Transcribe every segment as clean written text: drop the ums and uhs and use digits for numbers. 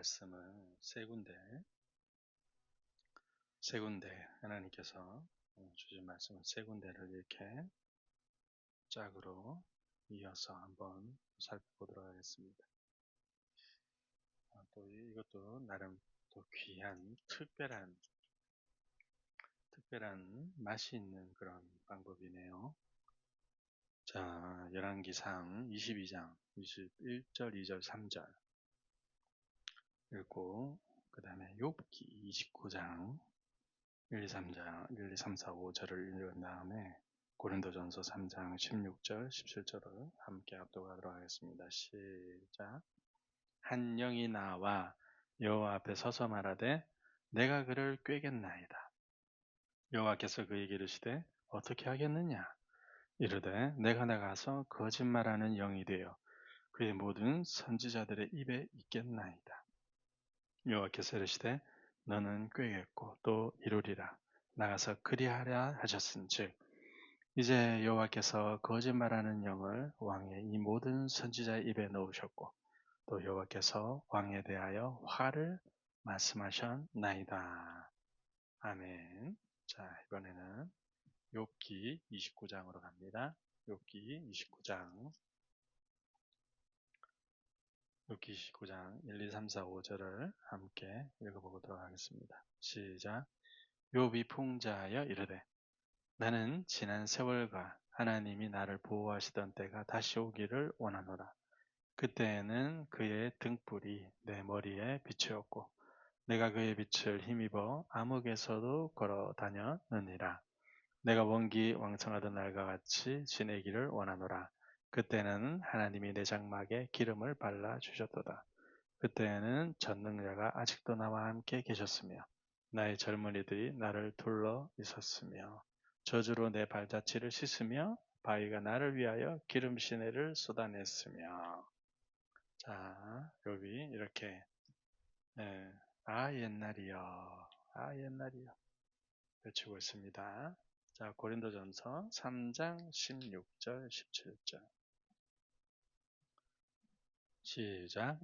말씀을 세 군데 하나님께서 주신 말씀을 세 군데를 이렇게 짝으로 이어서 한번 살펴보도록 하겠습니다. 또 이것도 나름 또 귀한 특별한 맛이 있는 그런 방법이네요. 자, 열왕기상 22장 21절, 2절, 3절 읽고 그 다음에 욥기 29장 1, 2, 3장, 1, 2, 3, 4, 5절을 읽은 다음에 고린도전서 3장 16절, 17절을 함께 합독하도록 하겠습니다. 시작. 한 영이 나와 여호와 앞에 서서 말하되 내가 그를 꾀겠나이다. 여호와께서 그에게 이르시되 어떻게 하겠느냐? 이르되 내가 나가서 거짓말하는 영이 되어 그의 모든 선지자들의 입에 있겠나이다. 여호와께서 이르시되 너는 꾀겠고 또 이루리라. 나가서 그리하라 하셨은즉 이제 여호와께서 거짓말하는 영을 왕의 이 모든 선지자의 입에 넣으셨고 또 여호와께서 왕에 대하여 화를 말씀하셨나이다. 아멘. 자, 이번에는 욥기 29장으로 갑니다. 욥기 29장 1, 2, 3, 4, 5절을 함께 읽어보도록 하겠습니다. 시작. 욥이 풍자하여 이르되 나는 지난 세월과 하나님이 나를 보호하시던 때가 다시 오기를 원하노라. 그때에는 그의 등불이 내 머리에 비추었고 내가 그의 빛을 힘입어 암흑에서도 걸어 다녔느니라. 내가 원기 왕성하던 날과 같이 지내기를 원하노라. 그때는 하나님이 내 장막에 기름을 발라 주셨도다. 그때에는 전능자가 아직도 나와 함께 계셨으며 나의 젊은이들이 나를 둘러 있었으며 저주로 내 발자취를 씻으며 바위가 나를 위하여 기름 시내를 쏟아냈으며. 자, 욥이 이렇게 옛날이여 옛날이여 외치고 있습니다. 자, 고린도전서 3장 16절 17절 시작.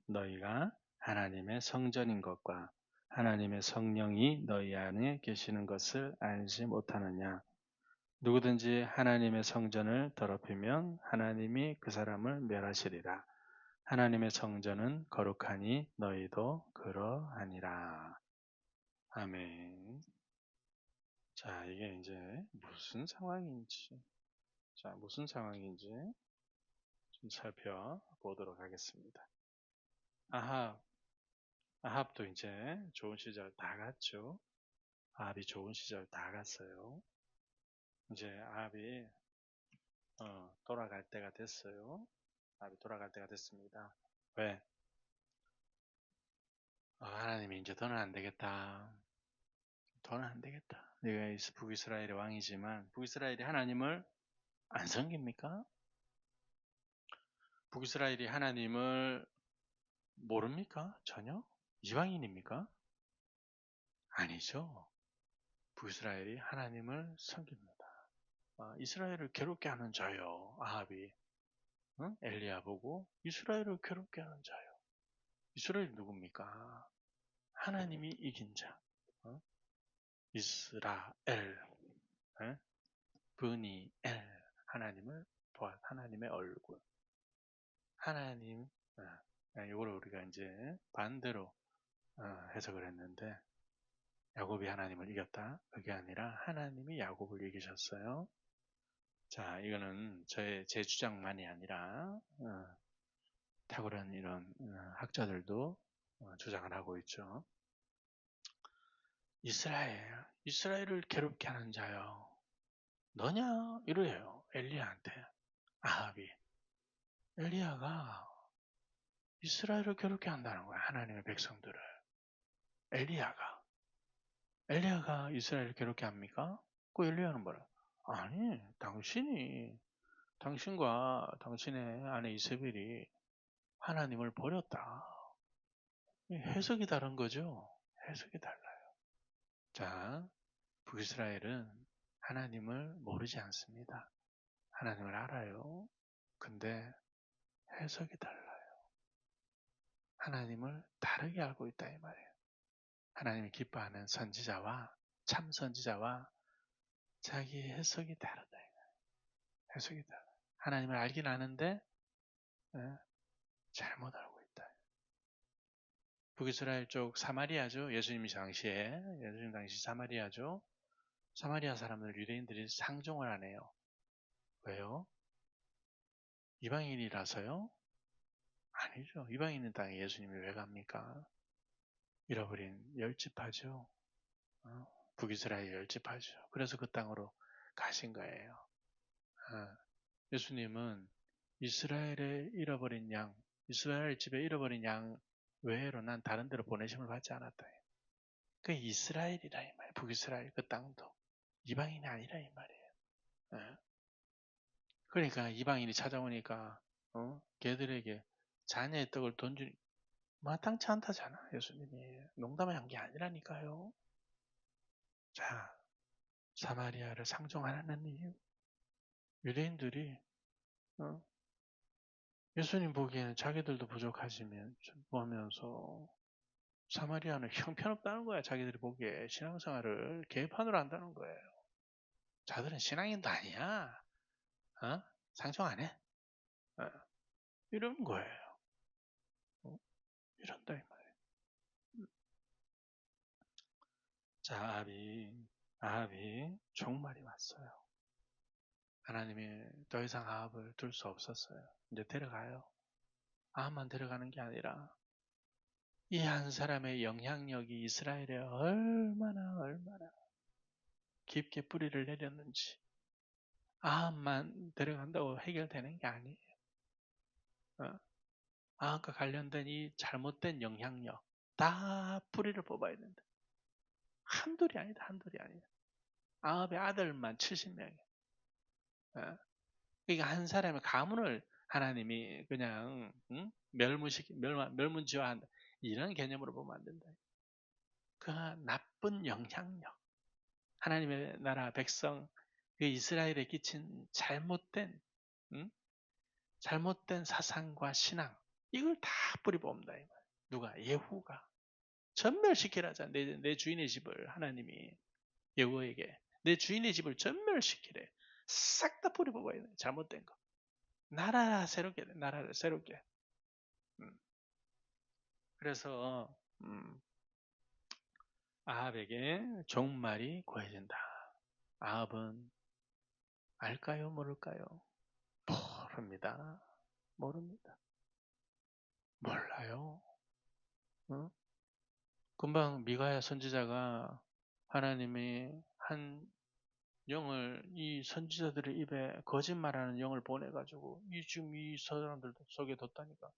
너희가 하나님의 성전인 것과 하나님의 성령이 너희 안에 계시는 것을 알지 못하느냐? 누구든지 하나님의 성전을 더럽히면 하나님이 그 사람을 멸하시리라. 하나님의 성전은 거룩하니 너희도 그러하니라. 아멘. 자, 이게 이제 무슨 상황인지 좀 살펴보도록 하겠습니다. 아합도 이제 좋은 시절 다 갔죠. 아합이 좋은 시절 다 갔어요. 이제 아합이 돌아갈 때가 됐어요. 아합이 돌아갈 때가 됐습니다. 왜? 하나님이 이제 더는 안 되겠다. 더는 안 되겠다. 내가 북이스라엘의 왕이지만 북이스라엘이 하나님을 안 섬깁니까? 북이스라엘이 하나님을 모릅니까? 전혀? 이방인입니까? 아니죠. 북이스라엘이 하나님을 섬깁니다. 이스라엘을 괴롭게 하는 자요. 아합이 엘리야 보고 이스라엘을 괴롭게 하는 자요. 이스라엘이 누굽니까? 하나님이 이긴 자. 이스라엘, 브니엘, 하나님의 얼굴. 하나님, 이걸 우리가 이제 반대로 해석을 했는데 야곱이 하나님을 이겼다. 그게 아니라 하나님이 야곱을 이기셨어요. 자, 이거는 제 주장만이 아니라 탁월한 이런 학자들도 주장을 하고 있죠. 이스라엘을 괴롭게 하는 자요. 너냐? 이래요. 엘리야한테. 아합이. 엘리야가 이스라엘을 괴롭게 한다는 거야. 하나님의 백성들을. 엘리야가 이스라엘을 괴롭게 합니까? 그 엘리야는 뭐라? 아니, 당신과 당신의 아내 이세벨이 하나님을 버렸다. 해석이 다른 거죠. 해석이 달라요. 자, 북이스라엘은 하나님을 모르지 않습니다. 하나님을 알아요. 근데 해석이 달라요. 하나님을 다르게 알고 있다 이 말이에요. 하나님이 기뻐하는 선지자와 참 선지자와 자기 해석이 다르다. 해석이 다르다. 하나님을 알긴 아는데 잘못 알고 있다. 북이스라엘 쪽 사마리아죠. 예수님 당시 사마리아죠. 사마리아 사람들 유대인들이 상종을 안 해요. 왜요? 이방인이라서요? 아니죠. 이방인 땅에 예수님이 왜 갑니까? 잃어버린 열지파죠. 북이스라엘 열지파죠. 그래서 그 땅으로 가신 거예요. 예수님은 이스라엘의 잃어버린 양, 이스라엘 집에 잃어버린 양 외에로 난 다른 데로 보내심을 받지 않았다. 그 이스라엘이라 이 말이에요. 북이스라엘 그 땅도 이방인이 아니라 이 말이에요. 그러니까 이방인이 찾아오니까 걔들에게 자녀의 떡을 던주니 마땅치 않다잖아. 예수님이 농담을 한 게 아니라니까요. 자, 사마리아를 상종하는 이유, 유대인들이 예수님 보기에는 자기들도 부족하시면 보면서 사마리아는 형편없다는 거야. 자기들이 보기에 신앙생활을 개판으로 한다는 거예요. 자들은 신앙인도 아니야. 상종 안 해. 이런 거예요. 이런다 이 말이에요. 자, 아합이 종말이 왔어요. 하나님이 더 이상 아합을 둘 수 없었어요. 이제 데려가요. 아합만 데려가는 게 아니라 이 한 사람의 영향력이 이스라엘에 얼마나 깊게 뿌리를 내렸는지 아합만 데려간다고 해결되는 게 아니에요. 아합과 관련된 이 잘못된 영향력 다 뿌리를 뽑아야 된다. 한둘이 아니다. 아합의 아들만 70명이에요. 그러니까 한 사람의 가문을 하나님이 그냥 멸문지화한다. 이런 개념으로 보면 안 된다. 그 나쁜 영향력, 하나님의 나라 백성, 그 이스라엘에 끼친 잘못된 사상과 신앙, 이걸 다 뿌리 뽑는다. 누가? 예후가. 전멸시키라자. 내 주인의 집을 하나님이 예후에게 내 주인의 집을 전멸시키래. 싹 다 뿌리 뽑아야 돼. 잘못된 거. 나라를 새롭게. 그래서 아합에게 종말이 고해진다. 아합은 알까요? 모를까요? 모릅니다. 몰라요. 금방 미가야 선지자가 하나님이 한 영을 이 선지자들의 입에 거짓말하는 영을 보내가지고 지금 이 사람들 속에 뒀다니까.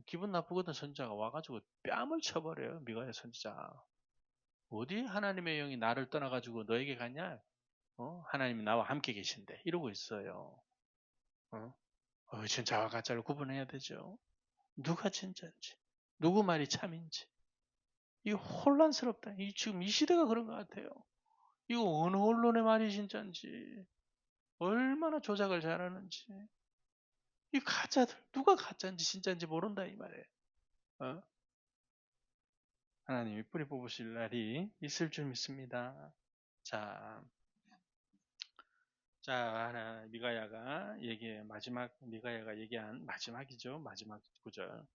기분 나쁘거든 선지자가 와가지고 뺨을 쳐버려요. 미가야 선지자. 어디 하나님의 영이 나를 떠나가지고 너에게 갔냐? 하나님이 나와 함께 계신데 이러고 있어요. 진짜와 가짜를 구분해야 되죠. 누가 진짜인지, 누구 말이 참인지. 이거 혼란스럽다. 지금 이 시대가 그런 것 같아요. 이거 어느 언론의 말이 진짜인지, 얼마나 조작을 잘하는지. 이 가짜들, 누가 가짜인지 진짜인지 모른다 이 말이에요. 하나님이 뿌리 뽑으실 날이 있을 줄 믿습니다. 자, 미가야가 얘기한 마지막이죠. 마지막 구절.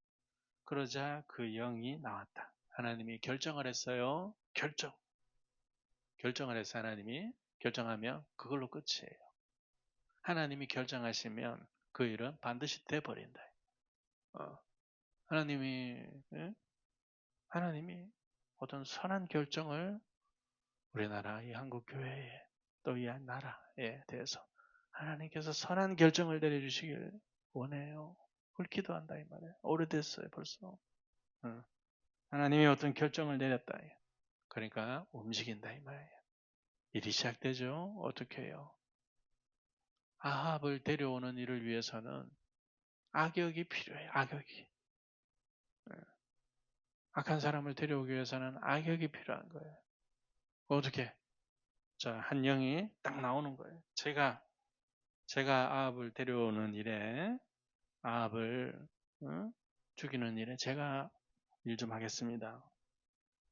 그러자 그 영이 나왔다. 하나님이 결정을 했어요. 결정을 해서 하나님이 결정하면 그걸로 끝이에요. 하나님이 결정하시면 그 일은 반드시 돼버린다. 하나님이 어떤 선한 결정을 우리나라 이 한국 교회에 또 이 나라에 대해서 하나님께서 선한 결정을 내려주시길 원해요. 그걸 기도한다 이 말이에요. 오래됐어요 벌써. 하나님이 어떤 결정을 내렸다. 그러니까 움직인다 이 말이에요. 일이 시작되죠. 어떻게 해요? 아합을 데려오는 일을 위해서는 악역이 필요해요. 악역이. 악한 사람을 데려오기 위해서는 악역이 필요한 거예요. 어떻게? 자, 한 영이 딱 나오는 거예요. 제가 아합을 데려오는 일에 아합을 죽이는 일에 제가 일 좀 하겠습니다.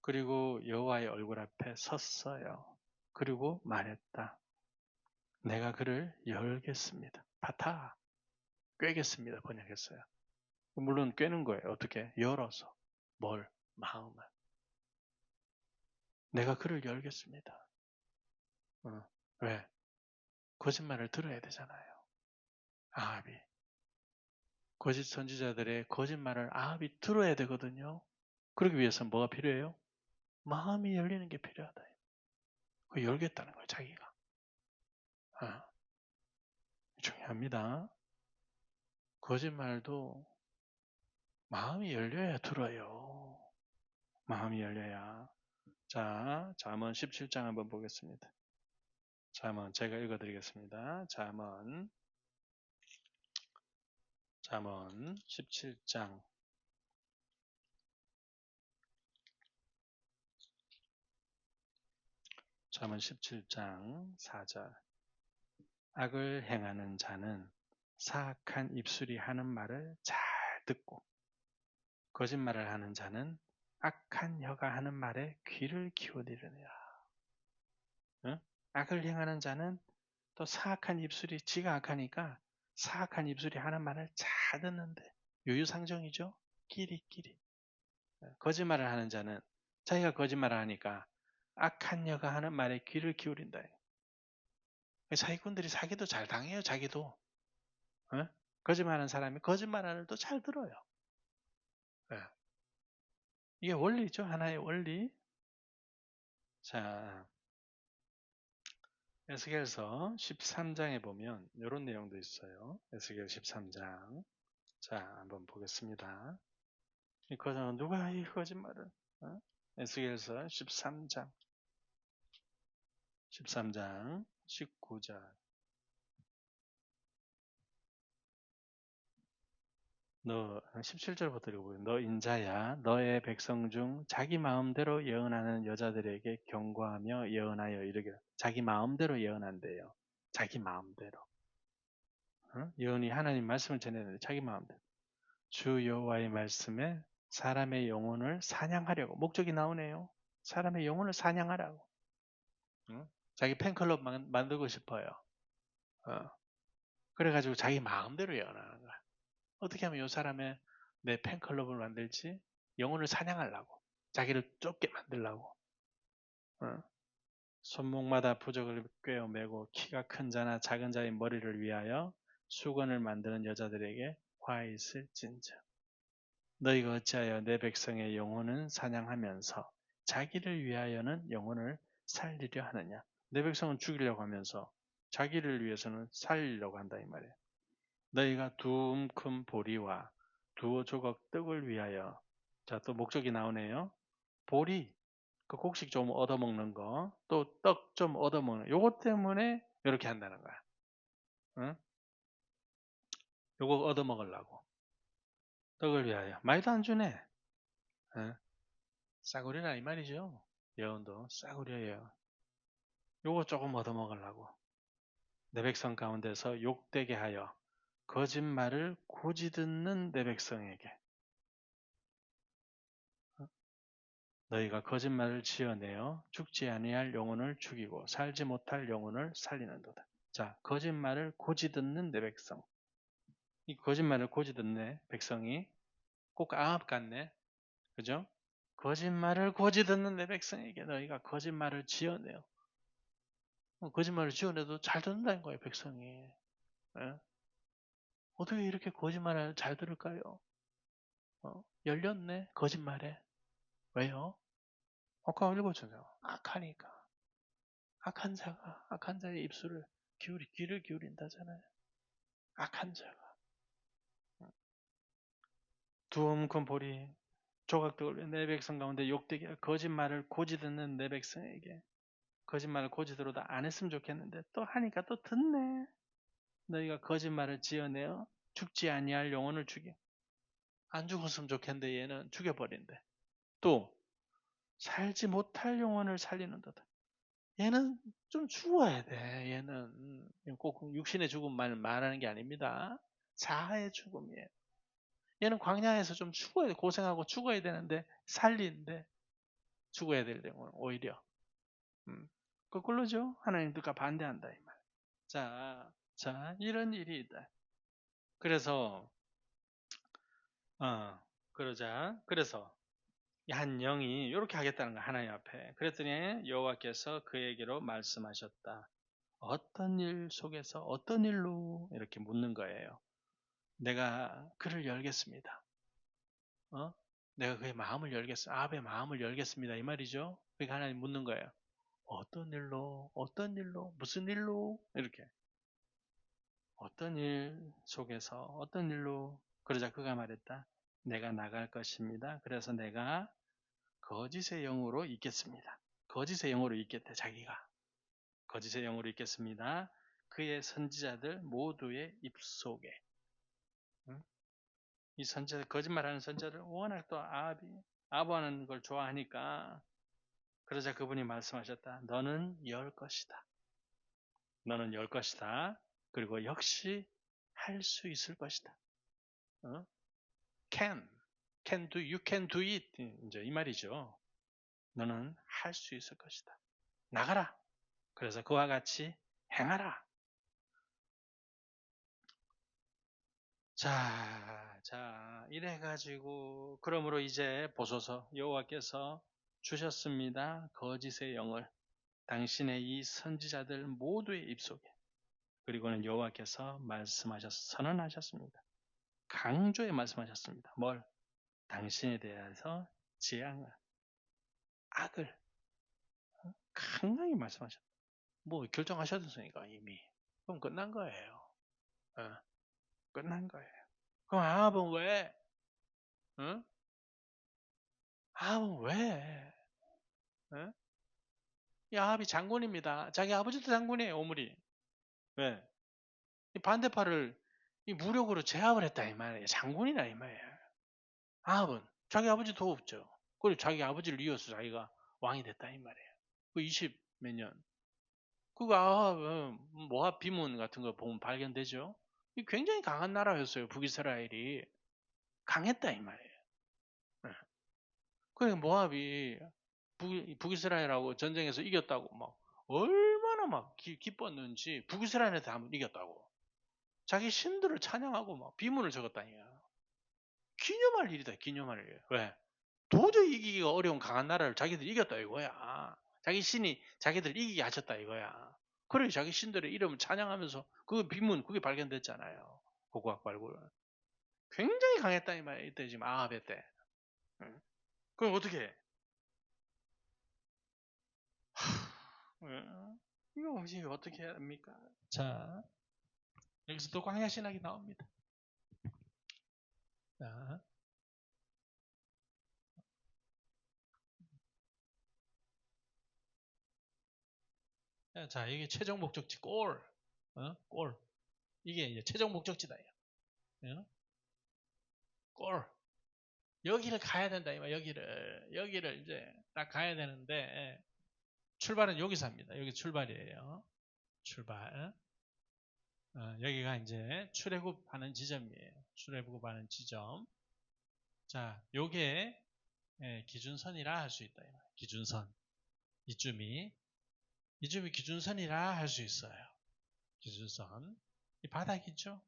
그리고 여호와의 얼굴 앞에 섰어요. 그리고 말했다. 내가 그를 열겠습니다. 파타, 꿰겠습니다. 번역했어요. 물론 꿰는 거예요. 어떻게? 열어서. 뭘? 마음을. 내가 그를 열겠습니다. 왜? 거짓말을 들어야 되잖아요. 아합이. 거짓 선지자들의 거짓말을 아합이 들어야 되거든요. 그러기 위해서는 뭐가 필요해요? 마음이 열리는 게 필요하다. 그 열겠다는 거예요, 자기가. 중요합니다. 거짓말도 마음이 열려야 들어요. 마음이 열려야. 자, 잠언 17장 한번 보겠습니다. 잠언 제가 읽어드리겠습니다. 잠언 17장 잠언 17장 4절. 악을 행하는 자는 사악한 입술이 하는 말을 잘 듣고 거짓말을 하는 자는 악한 혀가 하는 말에 귀를 기울이느니라. 응? 악을 행하는 자는 또 사악한 입술이 지가 악하니까 사악한 입술이 하는 말을 잘 듣는데 유유상종이죠. 끼리끼리. 거짓말을 하는 자는 자기가 거짓말을 하니까 악한 여가 하는 말에 귀를 기울인다. 사기꾼들이 사기도 잘 당해요. 자기도. 거짓말하는 사람이 거짓말하는 또 잘 들어요. 이게 원리죠. 하나의 원리. 자, 에스겔서 13장에 보면 이런 내용도 있어요. 에스겔 13장. 자, 한번 보겠습니다. 누가 이 거짓말을? 에스겔서 13장 19절. 너 17절부터 읽어보세요. 너 인자야, 너의 백성 중 자기 마음대로 예언하는 여자들에게 경고하며 예언하여 이르기를. 자기 마음대로 예언한대요. 자기 마음대로. 예언이 하나님 말씀을 전해는데 자기 마음대로. 주 여호와의 말씀에 사람의 영혼을 사냥하려고. 목적이 나오네요. 사람의 영혼을 사냥하라고. 자기 팬클럽 만들고 싶어요. 그래가지고 자기 마음대로 예언하는 거야. 어떻게 하면 이 사람의 내 팬클럽을 만들지? 영혼을 사냥하려고. 자기를 쫓게 만들려고. 손목마다 부적을 꿰어 매고 키가 큰 자나 작은 자의 머리를 위하여 수건을 만드는 여자들에게 화 있을 진즉. 너희가 어찌하여 내 백성의 영혼은 사냥하면서 자기를 위하여는 영혼을 살리려 하느냐. 내 백성은 죽이려고 하면서 자기를 위해서는 살리려고 한다 이 말이에요. 너희가 두 움큼 보리와 두 조각 떡을 위하여. 자, 또 목적이 나오네요. 보리, 그 곡식 좀 얻어먹는 거, 또 떡 좀 얻어먹는 거. 요것 때문에 이렇게 한다는 거야. 응? 요거 얻어먹으려고. 떡을 위하여. 말도 안 주네. 응? 싸구려라 이 말이죠. 예언도 싸구려예요. 요거 조금 얻어먹으려고. 내 백성 가운데서 욕되게 하여 거짓말을 고지 듣는 내 백성에게 너희가 거짓말을 지어내어 죽지 아니할 영혼을 죽이고 살지 못할 영혼을 살리는도다. 자, 거짓말을 고지 듣는 내 백성. 이 거짓말을 고지 듣네 백성이 꼭 아합 같네. 그죠? 거짓말을 고지 듣는 내 백성에게 너희가 거짓말을 지어내요. 거짓말을 지어내도 잘 듣는다는 거예요, 백성이. 예? 어떻게 이렇게 거짓말을 잘 들을까요? 열렸네, 거짓말에. 왜요? 아까 읽었잖아요. 악하니까. 악한 자의 입술을 귀를 기울인다잖아요. 악한 자가. 두엄큰 보리, 조각들 내 백성 가운데 욕되게 거짓말을 고지 듣는 내 백성에게 거짓말을 고지 들어도 안 했으면 좋겠는데 또 하니까 또 듣네. 너희가 거짓말을 지어내어 죽지 아니할 영혼을 죽여. 안 죽었으면 좋겠는데 얘는 죽여버린대. 또 살지 못할 영혼을 살리는도다. 얘는 좀 죽어야 돼. 얘는 꼭 육신의 죽음만 말하는 게 아닙니다. 자아의 죽음이에요. 얘는 광야에서 좀 죽어야 고생하고 죽어야 되는데 살리는데 죽어야 될 경우는 오히려 거꾸로죠. 하나님들과 반대한다 이 말. 자 이런 일이 있다. 그래서 그래서 한 영이 이렇게 하겠다는 거야 하나님 앞에. 그랬더니 여호와께서 그에게로 말씀하셨다. 어떤 일 속에서 어떤 일로 이렇게 묻는 거예요. 내가 그를 열겠습니다. 내가 그의 마음을 열겠습니다. 아합의 마음을 열겠습니다. 이 말이죠. 그러니까 하나님 묻는 거예요. 어떤 일로? 어떤 일로? 무슨 일로? 이렇게. 어떤 일 속에서 어떤 일로? 그러자 그가 말했다. 내가 나갈 것입니다. 그래서 내가 거짓의 영으로 있겠습니다. 거짓의 영으로 있겠대 자기가. 거짓의 영으로 있겠습니다. 그의 선지자들 모두의 입속에. 응? 이 선지자 거짓말하는 선지자들 워낙 또 아부하는 걸 좋아하니까 그러자 그분이 말씀하셨다. 너는 열 것이다. 너는 열 것이다. 그리고 역시 할 수 있을 것이다. you can do it. 이제 이 말이죠. 너는 할 수 있을 것이다. 나가라. 그래서 그와 같이 행하라. 이래가지고 그러므로 이제 보소서 여호와께서 주셨습니다. 거짓의 영을 당신의 이 선지자들 모두의 입속에. 그리고는 여호와께서 선언하셨습니다. 강조해 말씀하셨습니다. 뭘? 당신에 대해서 재앙을, 악을 강하게 말씀하셨다. 뭐 결정하셨으니까 이미. 그럼 끝난 거예요. 끝난 거예요. 그럼 아합은 왜? 응? 아합은 왜? 응? 이 아합이 장군입니다. 자기 아버지도 장군이에요, 오므리. 왜? 이 반대파를 이 무력으로 제압을 했다 이 말이에요. 장군이라 이 말이에요. 아합은 자기 아버지도 없죠. 그리고 자기 아버지를 이어서 자기가 왕이 됐다 이 말이에요. 그 20 몇 년. 그거 아합은 모압 비문 같은 거 보면 발견되죠. 이 굉장히 강한 나라였어요. 북이스라엘이 강했다 이 말이에요. 그러니까 모압이 북이스라엘하고 전쟁에서 이겼다고 막 얼마나 막 기뻤는지 북이스라엘한테 한번 이겼다고 자기 신들을 찬양하고 막 비문을 적었다니야. 기념할 일이다. 기념할 일. 왜? 도저히 이기기가 어려운 강한 나라를 자기들이 이겼다 이거야. 자기 신이 자기들 이기게 하셨다 이거야. 그래 자기 신들의 이름을 찬양하면서 그 비문 그게 발견됐잖아요. 고고학 발굴. 굉장히 강했다 이 말이야. 이때 지금 아합의 때. 응? 그럼 어떻게 해? 이거 음식이 어떻게 해야 합니까? 자, 여기서 또 광야 신학이 나옵니다. 자, 이게 최종 목적지 골. 골. 이게 이제 최종 목적지다. 골. 여기를 가야 된다. 여기를 이제 딱 가야 되는데, 출발은 여기서 합니다. 여기 출발이에요. 출발. 여기가 이제 출애굽하는 지점이에요. 출애굽하는 지점. 자, 요게 기준선이라 할 수 있다. 기준선. 이쯤이 기준선이라 할 수 있어요. 기준선. 이 바닥이죠.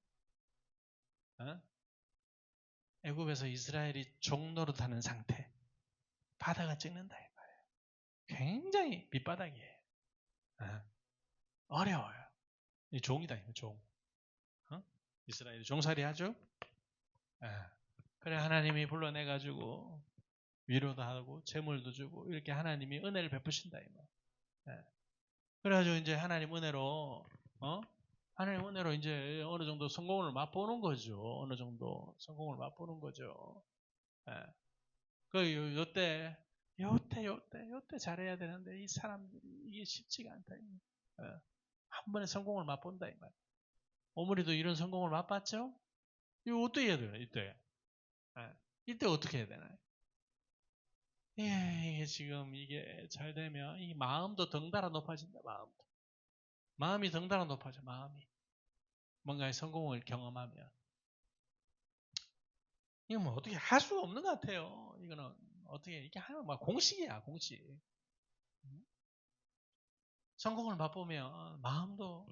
애굽에서 이스라엘이 종노릇하는 상태. 바다가 찍는다 이 말이에요. 굉장히 밑바닥이에요. 어려워요. 이 종이다 이거 종. 이스라엘이 종살이 하죠. 그래 하나님이 불러내 가지고 위로도 하고 재물도 주고 이렇게 하나님이 은혜를 베푸신다 이 말. 그래가지고 이제 하나님 은혜로 이제 어느 정도 성공을 맛보는 거죠. 어느 정도 성공을 맛보는 거죠. 요때 잘해야 되는데 이 사람들이 이게 쉽지가 않다. 한 번에 성공을 맛본다 이 말. 오므리도 이런 성공을 맛봤죠? 이거 어떻게 해야 되나 이때? 이때 어떻게 해야 되나요? 이게 지금 이게 잘 되면 이 마음도 덩달아 높아진다. 마음이 덩달아 높아져. 마음이 뭔가의 성공을 경험하면 이거 뭐 어떻게 할 수 없는 것 같아요. 이거는 어떻게 이게 하는 막 공식이야, 공식. 성공을 맛보면 마음도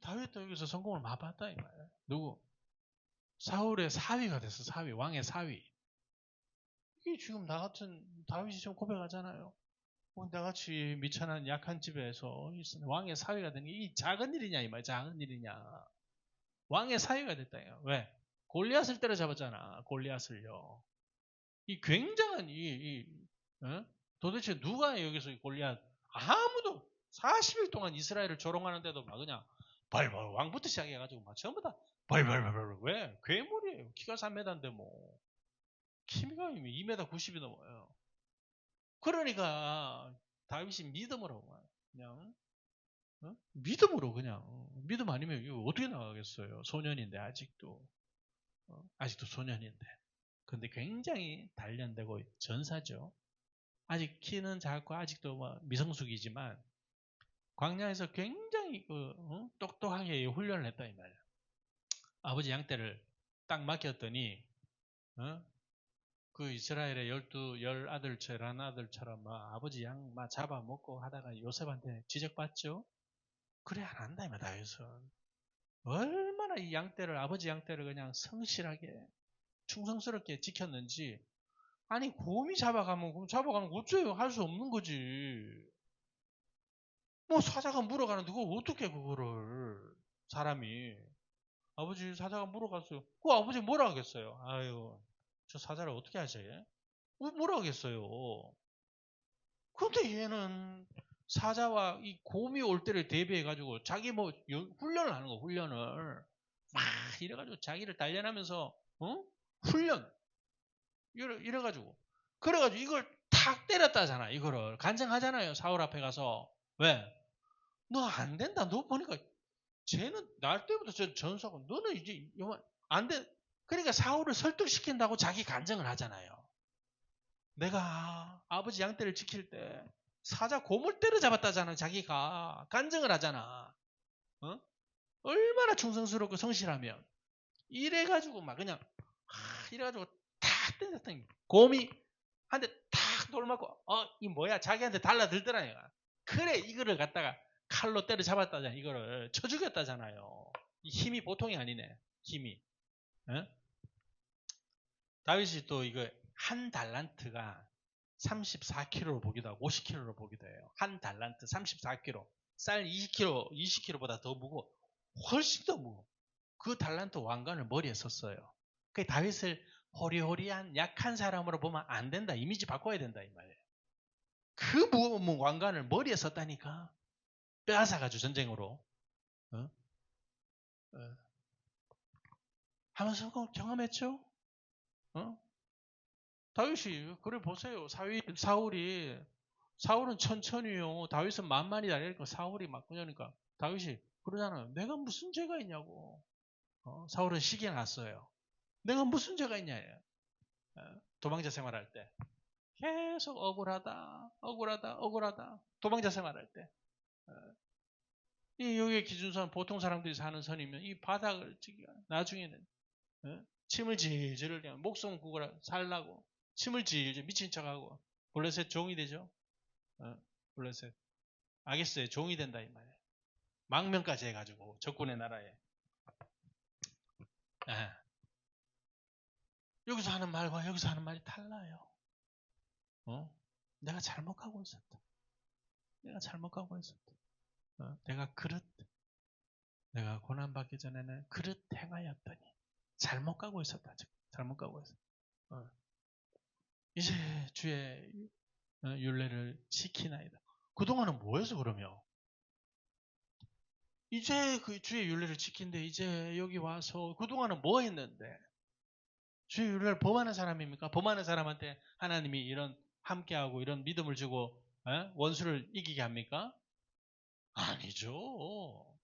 다윗도 여기서 성공을 맛봤다 이 말이야. 누구? 사울의 사위가 됐어. 사위, 왕의 사위. 이게 지금 나 같은 다윗이 지금 고백하잖아요. 나같이 미천한 약한 집에서 왕의 사위가 되는 게 이 작은 일이냐 이 말이야. 작은 일이냐. 왕의 사위가 됐다. 왜? 골리앗을 때려잡았잖아. 골리앗을요. 이 굉장한 어? 도대체 누가 여기서 이 골리앗 아무도 40일 동안 이스라엘을 조롱하는데도 막 그냥 벌벌 왕부터 시작해가지고 막 전부 다 벌벌벌벌 왜? 괴물이에요. 키가 3m인데 뭐 키가 2m 90이 넘어요. 그러니까 다윗이 믿음으로 그냥 믿음으로 그냥 믿음 아니면 이거 어떻게 나가겠어요? 소년인데 아직도 아직도 소년인데. 근데 굉장히 단련되고 전사죠. 아직 키는 작고 아직도 뭐 미성숙이지만 광야에서 굉장히 똑똑하게 훈련을 했다 이 말이야. 아버지 양떼를 딱 맡겼더니 그 이스라엘의 열 아들처럼 막 아버지 양 막 잡아먹고 하다가 요셉한테 지적받죠. 그래 안 한다 이 말이야. 다윗은 얼마나 이 양떼를 아버지 양떼를 그냥 성실하게 충성스럽게 지켰는지. 아니 곰이 잡아가면 어째요? 할 수 없는 거지. 뭐 사자가 물어가는데 그걸 어떻게 그거를 사람이 아버지 사자가 물어갔어요. 그 아버지 뭐라 하겠어요? 아유 저 사자를 어떻게 하지? 뭐라 하겠어요? 근데 얘는 사자와 이 곰이 올 때를 대비해 가지고 자기 뭐 훈련을 하는 거 훈련을 막 이래가지고 자기를 단련하면서 훈련 이래가지고 그래가지고 이걸 탁 때렸다잖아. 이거를 간증하잖아요. 사울 앞에 가서 왜? 너 안 된다. 너 보니까 쟤는 날 때부터 저 전사고 너는 이제 안 돼. 그러니까 사울을 설득시킨다고 자기 간증을 하잖아요. 내가 아버지 양떼를 지킬 때 사자 곰을 때려잡았다잖아. 자기가 간증을 하잖아. 어? 얼마나 충성스럽고 성실하면 이래가지고 막 그냥 이래가지고 탁 때렸더니 곰이 한 대 탁 돌맞고 이 뭐야 자기한테 달라들더라 얘가. 그래 이거를 갖다가 칼로 때려잡았다잖아. 이거를 쳐 죽였다잖아요. 힘이 보통이 아니네. 힘이. 어? 다윗이 또 이거 한 달란트가 34kg로 보기도 하고 50kg로 보기도 해요. 한 달란트 34kg. 쌀 20kg, 20kg보다 더 무거워. 훨씬 더 무거워. 그 달란트 왕관을 머리에 썼어요. 그 다윗을 호리호리한 약한 사람으로 보면 안 된다. 이미지 바꿔야 된다 이 말이에요. 그 무거운 왕관을 머리에 썼다니까. 빼앗아가지고 전쟁으로. 어? 어. 하면서 경험했죠? 어? 다윗이 그래 보세요. 사울은 천천히요. 다윗은 만만히 달리니까 사울이 막 그러니까 다윗이 그러잖아요. 내가 무슨 죄가 있냐고. 사울은 시기에 났어요. 내가 무슨 죄가 있냐. 도망자 생활할 때. 계속 억울하다. 도망자 생활할 때. 이 여기에 기준선 보통 사람들이 사는 선이면 이 바닥을 나중에는 침을 질질 흘려 목숨 구걸라 살라고 침을 질질 미친 척하고 블레셋 종이 되죠. 블레셋 아게스의 종이 된다 이 말이에요. 망명까지 해가지고 적군의 나라에. 여기서 하는 말과 여기서 하는 말이 달라요. 내가 잘못 가고 있었다. 내가 고난받기 전에는 그릇 행하였더니 잘못 가고 있었다. 잘못 가고 있었다. 이제 주의 율례를 지키나이다. 그동안은 뭐해서 그러며? 이제 그 주의 율례를 지킨데 이제 여기 와서 그동안은 뭐 했는데? 주의 율례를 범하는 사람입니까? 범하는 사람한테 하나님이 이런 함께하고 이런 믿음을 주고 원수를 이기게 합니까? 아니죠.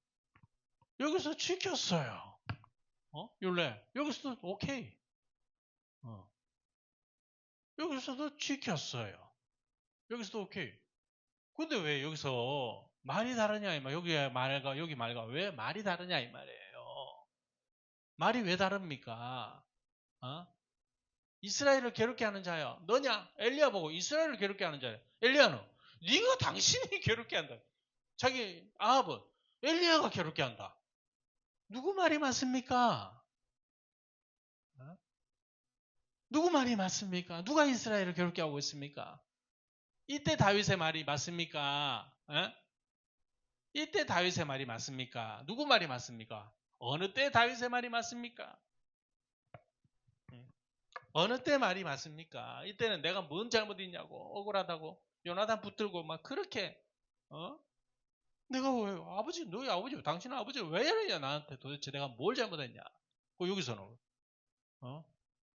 여기서 지켰어요. 율례. 여기서도 오케이. 여기서도 지켰어요. 여기서도 오케이. 근데 왜 여기서 말이 다르냐, 이 말. 여기 말과 여기 말과 왜 말이 다르냐, 이 말이에요. 말이 왜 다릅니까? 이스라엘을 괴롭게 하는 자여. 너냐? 엘리야 보고 이스라엘을 괴롭게 하는 자여. 엘리야는 네가 당신이 괴롭게 한다. 자기 아합은 엘리야가 괴롭게 한다. 누구 말이 맞습니까? 누구 말이 맞습니까? 누가 이스라엘을 괴롭게 하고 있습니까? 이때 다윗의 말이 맞습니까? 이때 다윗의 말이 맞습니까? 누구 말이 맞습니까? 어느 때 다윗의 말이 맞습니까? 어느 때 말이 맞습니까? 이때는 내가 뭔 잘못했냐고 억울하다고 요나단 붙들고 막 그렇게 내가 왜 아버지 너희 아버지 당신 아버지 왜 이러냐 나한테 도대체 내가 뭘 잘못했냐? 여기서는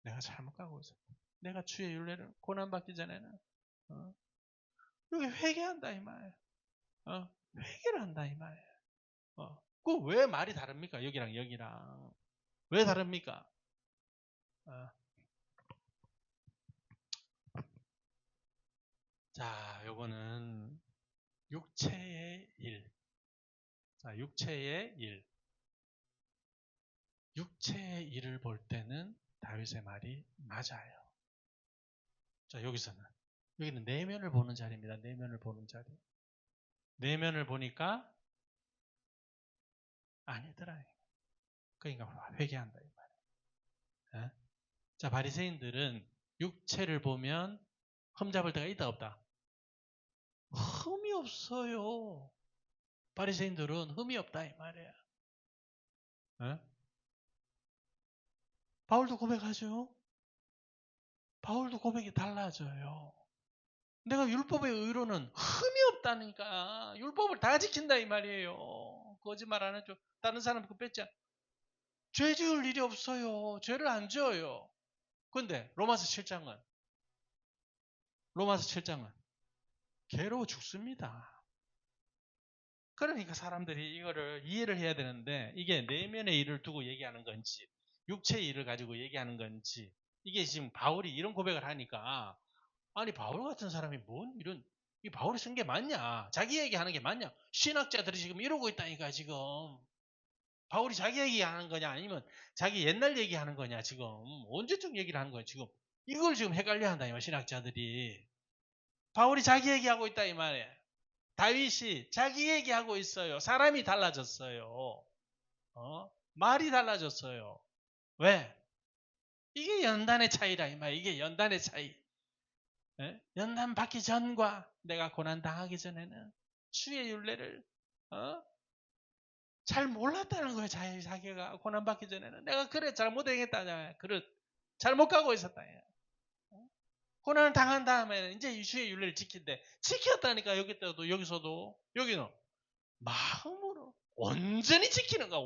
내가 잘못 가고 있어. 내가 주의 윤례를 고난 받기 전에는 여기 회개한다 이 말. 회개를 한다 이 말. 그 왜 말이 다릅니까? 여기랑 여기랑 왜 다릅니까? 자, 요거는 육체의 일. 자, 육체의 일. 육체의 일을 볼 때는 다윗의 말이 맞아요. 자, 여기는 내면을 보는 자리입니다. 내면을 보는 자리. 내면을 보니까 아니더라. 그러니까 회개한다 이 말이에요. 자, 바리새인들은 육체를 보면 흠잡을 데가 있다 없다. 흠이 없어요. 바리새인들은 흠이 없다 이 말이에요. 바울도 고백하죠. 바울도 고백이 달라져요. 내가 율법의 의로는 흠이 없다니까. 율법을 다 지킨다 이 말이에요. 거짓말 안 하죠. 다른 사람 그거 뺐자. 죄 지을 일이 없어요. 죄를 안 지어요. 근데 로마서 7장은 괴로워 죽습니다. 그러니까 사람들이 이거를 이해를 해야 되는데 이게 내면의 일을 두고 얘기하는 건지 육체의 일을 가지고 얘기하는 건지 이게 지금 바울이 이런 고백을 하니까 아니 바울 같은 사람이 뭔 이런 이 바울이 쓴 게 맞냐? 자기 얘기하는 게 맞냐? 신학자들이 지금 이러고 있다니까 지금 바울이 자기 얘기하는 거냐 아니면 자기 옛날 얘기하는 거냐 지금 언제쯤 얘기를 하는 거야 지금 이걸 지금 헷갈려한다 이 신학자들이 바울이 자기 얘기하고 있다 이 말이에요. 다윗이 자기 얘기하고 있어요. 사람이 달라졌어요. 말이 달라졌어요. 왜? 이게 연단의 차이라 이 말. 이게 연단의 차이. 연단 받기 전과 내가 고난 당하기 전에는 주의 윤례를 잘 몰랐다는 거예요. 자기가 고난 받기 전에는 내가 그래 잘못 행했다냐. 그래 잘못 가고 있었다. 고난을 당한 다음에는 이제 주의 윤례를 지킨대. 지켰다니까 여기서도 여기는 마음으로 온전히 지키는 거야.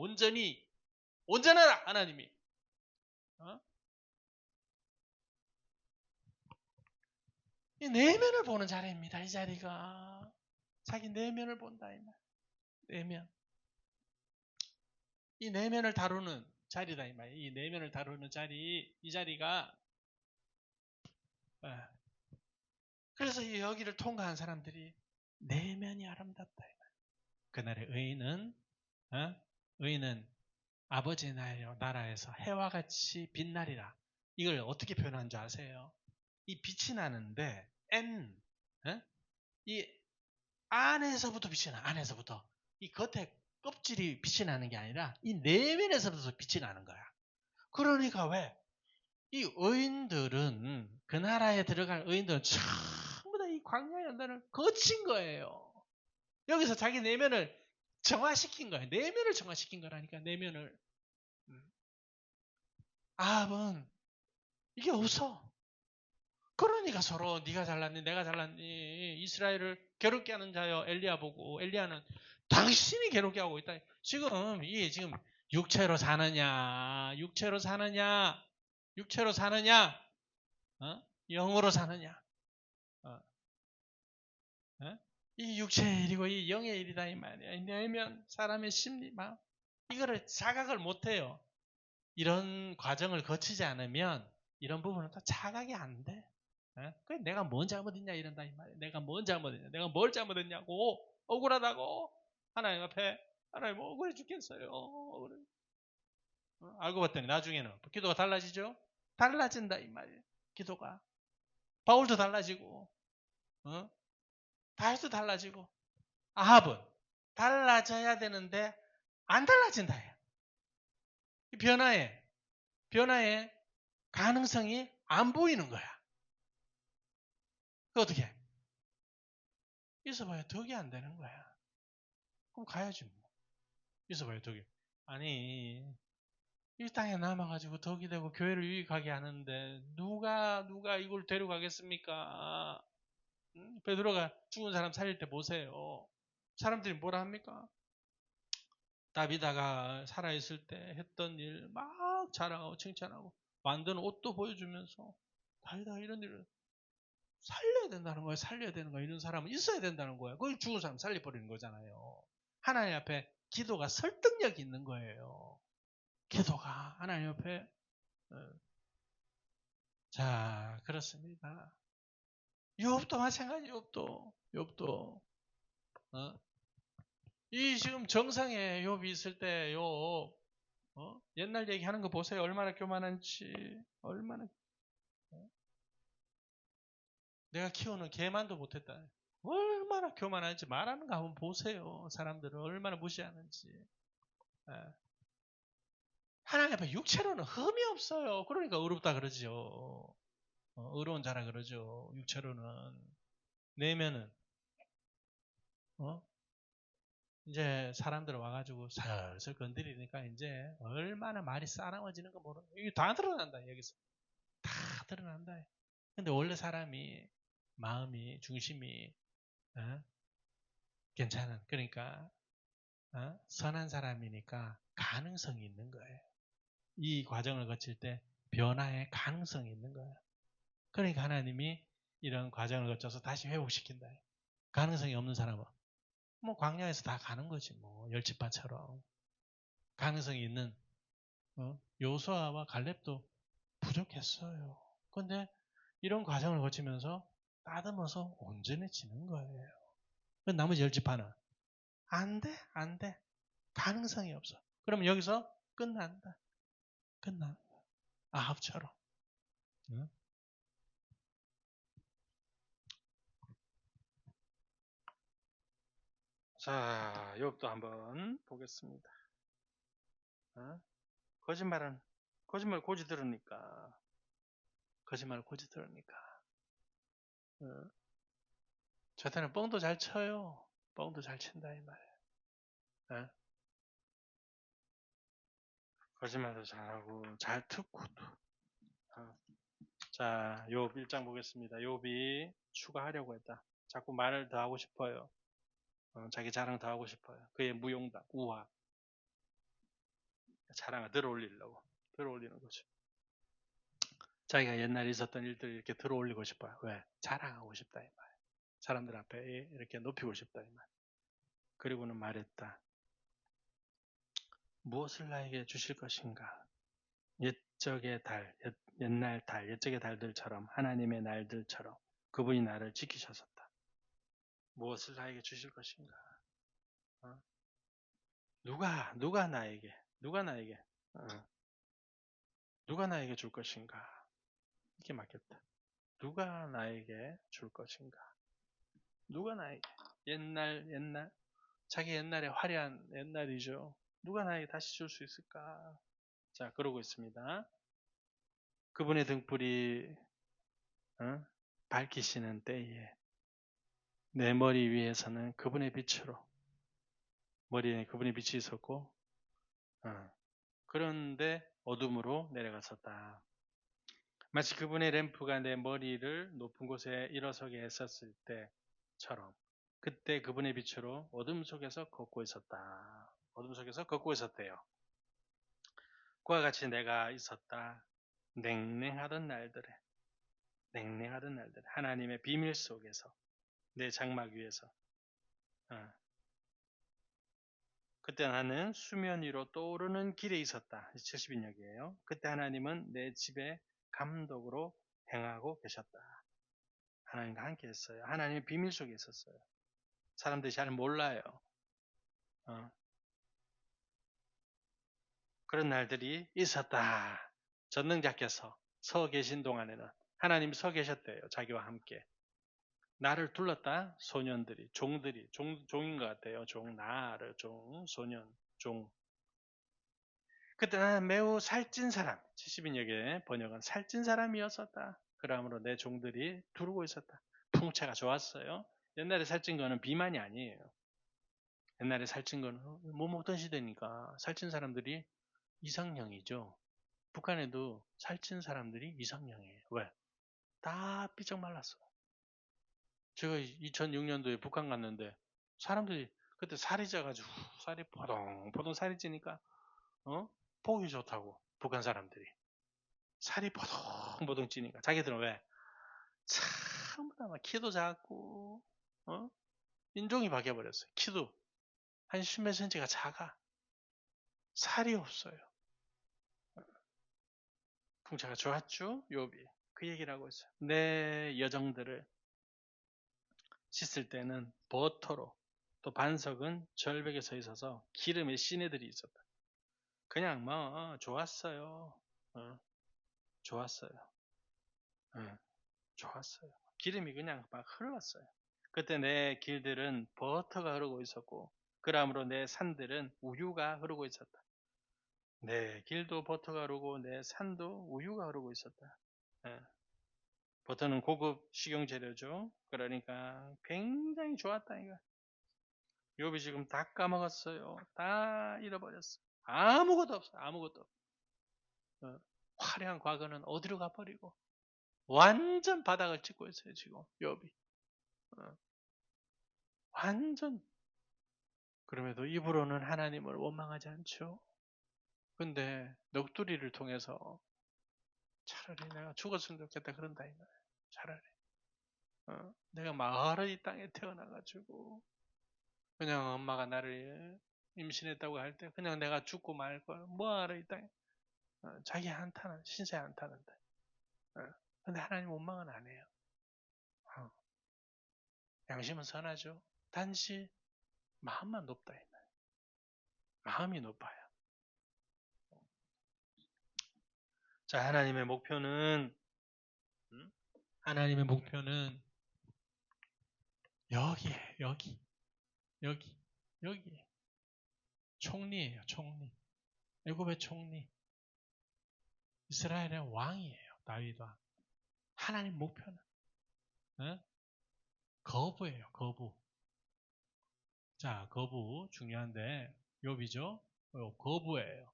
온전하라 하나님이. 이 내면을 보는 자리입니다. 이 자리가 자기 내면을 본다 이 말. 내면. 이 내면을 다루는 자리다 이 말. 이 내면을 다루는 자리, 이 자리가 그래서 여기를 통과한 사람들이 내면이 아름답다 이 말. 그날의 의인은 아버지 나라에서 해와 같이 빛나리라. 이걸 어떻게 표현한 줄 아세요? 이 빛이 나는데 이 안에서부터 빛이 나. 안에서부터 이 겉에 껍질이 빛이 나는 게 아니라 이 내면에서부터 빛이 나는 거야. 그러니까 왜? 이 의인들은 그 나라에 들어갈 의인들은 전부 다 이 광야의 연단을 거친 거예요. 여기서 자기 내면을 정화시킨 거예요. 내면을 정화시킨 거라니까 내면을. 아합은 이게 없어. 그러니까 서로 네가 잘났니 내가 잘났니 이스라엘을 괴롭게 하는 자여 엘리야 보고 엘리야는 당신이 괴롭게 하고 있다. 지금 이게 지금 육체로 사느냐 영으로 사느냐 이 육체의 일이고 이 영의 일이다 이 말이야. 내면 사람의 심리 마음 이거를 자각을 못해요. 이런 과정을 거치지 않으면 이런 부분은 또 자각이 안 돼. 그래 내가 뭔 잘못했냐 이런다 이 말이야. 내가 뭔 잘못했냐 내가 뭘 잘못했냐고 억울하다고 하나님 앞에 하나님 억울해 죽겠어요. 억울해. 알고 봤더니 나중에는 기도가 달라지죠. 달라진다 이 말이에요. 기도가. 바울도 달라지고 다윗도 달라지고 아합은 달라져야 되는데 안 달라진다. 이 변화의 가능성이 안 보이는 거야. 그 어떻게? 있어봐야 덕이 안 되는 거야. 그럼 가야지 뭐. 있어봐야 덕이. 아니 이 땅에 남아가지고 덕이 되고 교회를 유익하게 하는데 누가 이걸 데려가겠습니까? 베드로가 죽은 사람 살릴 때 보세요. 사람들이 뭐라 합니까? 다비다가 살아있을 때 했던 일 막 자랑하고 칭찬하고 만든 옷도 보여주면서 다비다가 이런 일을 살려야 된다는 거예요. 살려야 되는 거예요. 이런 사람은 있어야 된다는 거예요. 그걸 죽은 사람 살려버리는 거잖아요. 하나님 앞에 기도가 설득력이 있는 거예요. 기도가 하나님 앞에 자 그렇습니다. 욥도 마찬가지. 욥도 이 지금 정상에 욥이 있을 때 욥 옛날 얘기하는 거 보세요. 얼마나 교만한지 얼마나 내가 키우는 개만도 못했다. 얼마나 교만한지 말하는 거 한번 보세요. 사람들은 얼마나 무시하는지. 하나님 앞에 육체로는 흠이 없어요. 그러니까 의롭다 그러죠. 의로운 자라 그러죠. 육체로는. 내면은 이제 사람들 와가지고 슬슬 건드리니까 이제 얼마나 말이 싸나워지는 거 모르는 이게 다 드러난다 여기서. 다 드러난다. 근데 원래 사람이 마음이 중심이 괜찮은 그러니까 선한 사람이니까 가능성이 있는 거예요. 이 과정을 거칠 때 변화의 가능성이 있는 거예요. 그러니까 하나님이 이런 과정을 거쳐서 다시 회복시킨다. 가능성이 없는 사람은 뭐 광야에서 다 가는 거지 뭐 열지파처럼. 가능성이 있는 요수아와 갈렙도 부족했어요. 그런데 이런 과정을 거치면서 따듬어서 온전해지는 거예요. 나머지 열지파는 안 돼. 가능성이 없어. 그럼 여기서 끝난다. 아합처럼. 응? 자, 욥도 한번 보겠습니다. 거짓말 고지 들으니까. 저한테는 뻥도 잘 쳐요. 뻥도 잘 친다 이 말이에요. 거짓말도 잘하고 잘 듣고도. 자, 욥 1장 보겠습니다. 욥이 추가하려고 했다. 자꾸 말을 더 하고 싶어요. 자기 자랑 더 하고 싶어요. 그의 무용담, 우화. 자랑을 들어올리는 거죠. 자기가 옛날에 있었던 일들을 이렇게 들어올리고 싶어요. 왜? 자랑하고 싶다 이 말. 사람들 앞에 이렇게 높이고 싶다 이 말. 그리고는 말했다. 무엇을 나에게 주실 것인가? 옛적의 달들처럼 하나님의 날들처럼 그분이 나를 지키셨었다. 무엇을 나에게 주실 것인가? 누가 나에게 줄 것인가? 이게 맞겠다. 누가 나에게 줄 것인가? 누가 나에게 옛날 자기 옛날에 화려한 옛날이죠. 누가 나에게 다시 줄 수 있을까? 자, 그러고 있습니다. 그분의 등불이 밝히시는 때에 내 머리 위에서는 그분의 빛으로 머리에 그분의 빛이 있었고 그런데 어둠으로 내려갔었다. 마치 그분의 램프가 내 머리를 높은 곳에 일어서게 했었을 때처럼 그때 그분의 빛으로 어둠 속에서 걷고 있었다. 어둠 속에서 걷고 있었대요. 그와 같이 내가 있었다. 냉랭하던 날들에 하나님의 비밀 속에서 내 장막 위에서 그때 나는 수면 위로 떠오르는 길에 있었다. 70인역이에요. 그때 하나님은 내 집에 감독으로 행하고 계셨다. 하나님과 함께 했어요. 하나님의 비밀 속에 있었어요. 사람들이 잘 몰라요. 그런 날들이 있었다. 전능자께서 서 계신 동안에는 하나님이 서 계셨대요. 자기와 함께. 나를 둘렀다 소년들이 종들이 종인 것 같아요. 나를 소년 종. 그때 나는 매우 살찐 사람. 70인역의 번역은 살찐 사람이었었다. 그러므로 내 종들이 두르고 있었다. 풍채가 좋았어요. 옛날에 살찐 거는 비만이 아니에요. 옛날에 살찐 거는 못 먹던 시대니까 살찐 사람들이 이상형이죠. 북한에도 살찐 사람들이 이상형이에요. 왜? 다 삐쩍 말랐어. 제가 2006년도에 북한 갔는데 사람들이 그때 살이 쪄가지고 살이 포동포동 살이 찌니까 보기 좋다고 북한 사람들이 살이 포동포동 찌니까 자기들은 왜? 전부 다 막 키도 작고 인종이 바뀌어버렸어요. 키도 한 십몇 센치가 작아. 살이 없어요. 풍차가 좋았죠? 욥이. 그 얘기를 하고 있어요. 내 여정들을 씻을 때는 버터로 또 반석은 절벽에 서 있어서 기름의 시내들이 있었다. 그냥 뭐 좋았어요. 좋았어요. 좋았어요. 기름이 그냥 막 흘렀어요. 그때 내 길들은 버터가 흐르고 있었고 그러므로 내 산들은 우유가 흐르고 있었다. 내 길도 버터가 흐르고 내 산도 우유가 흐르고 있었다. 예. 버터는 고급 식용 재료죠. 그러니까 굉장히 좋았다 이거. 욥이 지금 다 까먹었어요. 다 잃어버렸어. 아무것도 없어. 아무것도. 화려한 과거는 어디로 가버리고 완전 바닥을 찍고 있어요. 지금 욥이. 완전. 그럼에도 입으로는 하나님을 원망하지 않죠. 근데 넋두리를 통해서 차라리 내가 죽었으면 좋겠다 그런다 이 말이에요. 차라리 내가 마을의 이 땅에 태어나가지고 그냥 엄마가 나를 임신했다고 할 때 그냥 내가 죽고 말 걸 뭐하러 이 땅에 자기 한탄은 신세 한탄한다. 근데 하나님 원망은 안 해요. 양심은 선하죠. 단지 마음만 높다 이 말이에요. 마음이 높아요. 자, 하나님의 목표는 여기에 여기 총리예요. 총리. 애굽의 총리. 이스라엘의 왕이에요. 다윗 왕. 하나님 목표는 거부예요. 거부. 자, 거부 중요한데 욥이죠. 거부예요.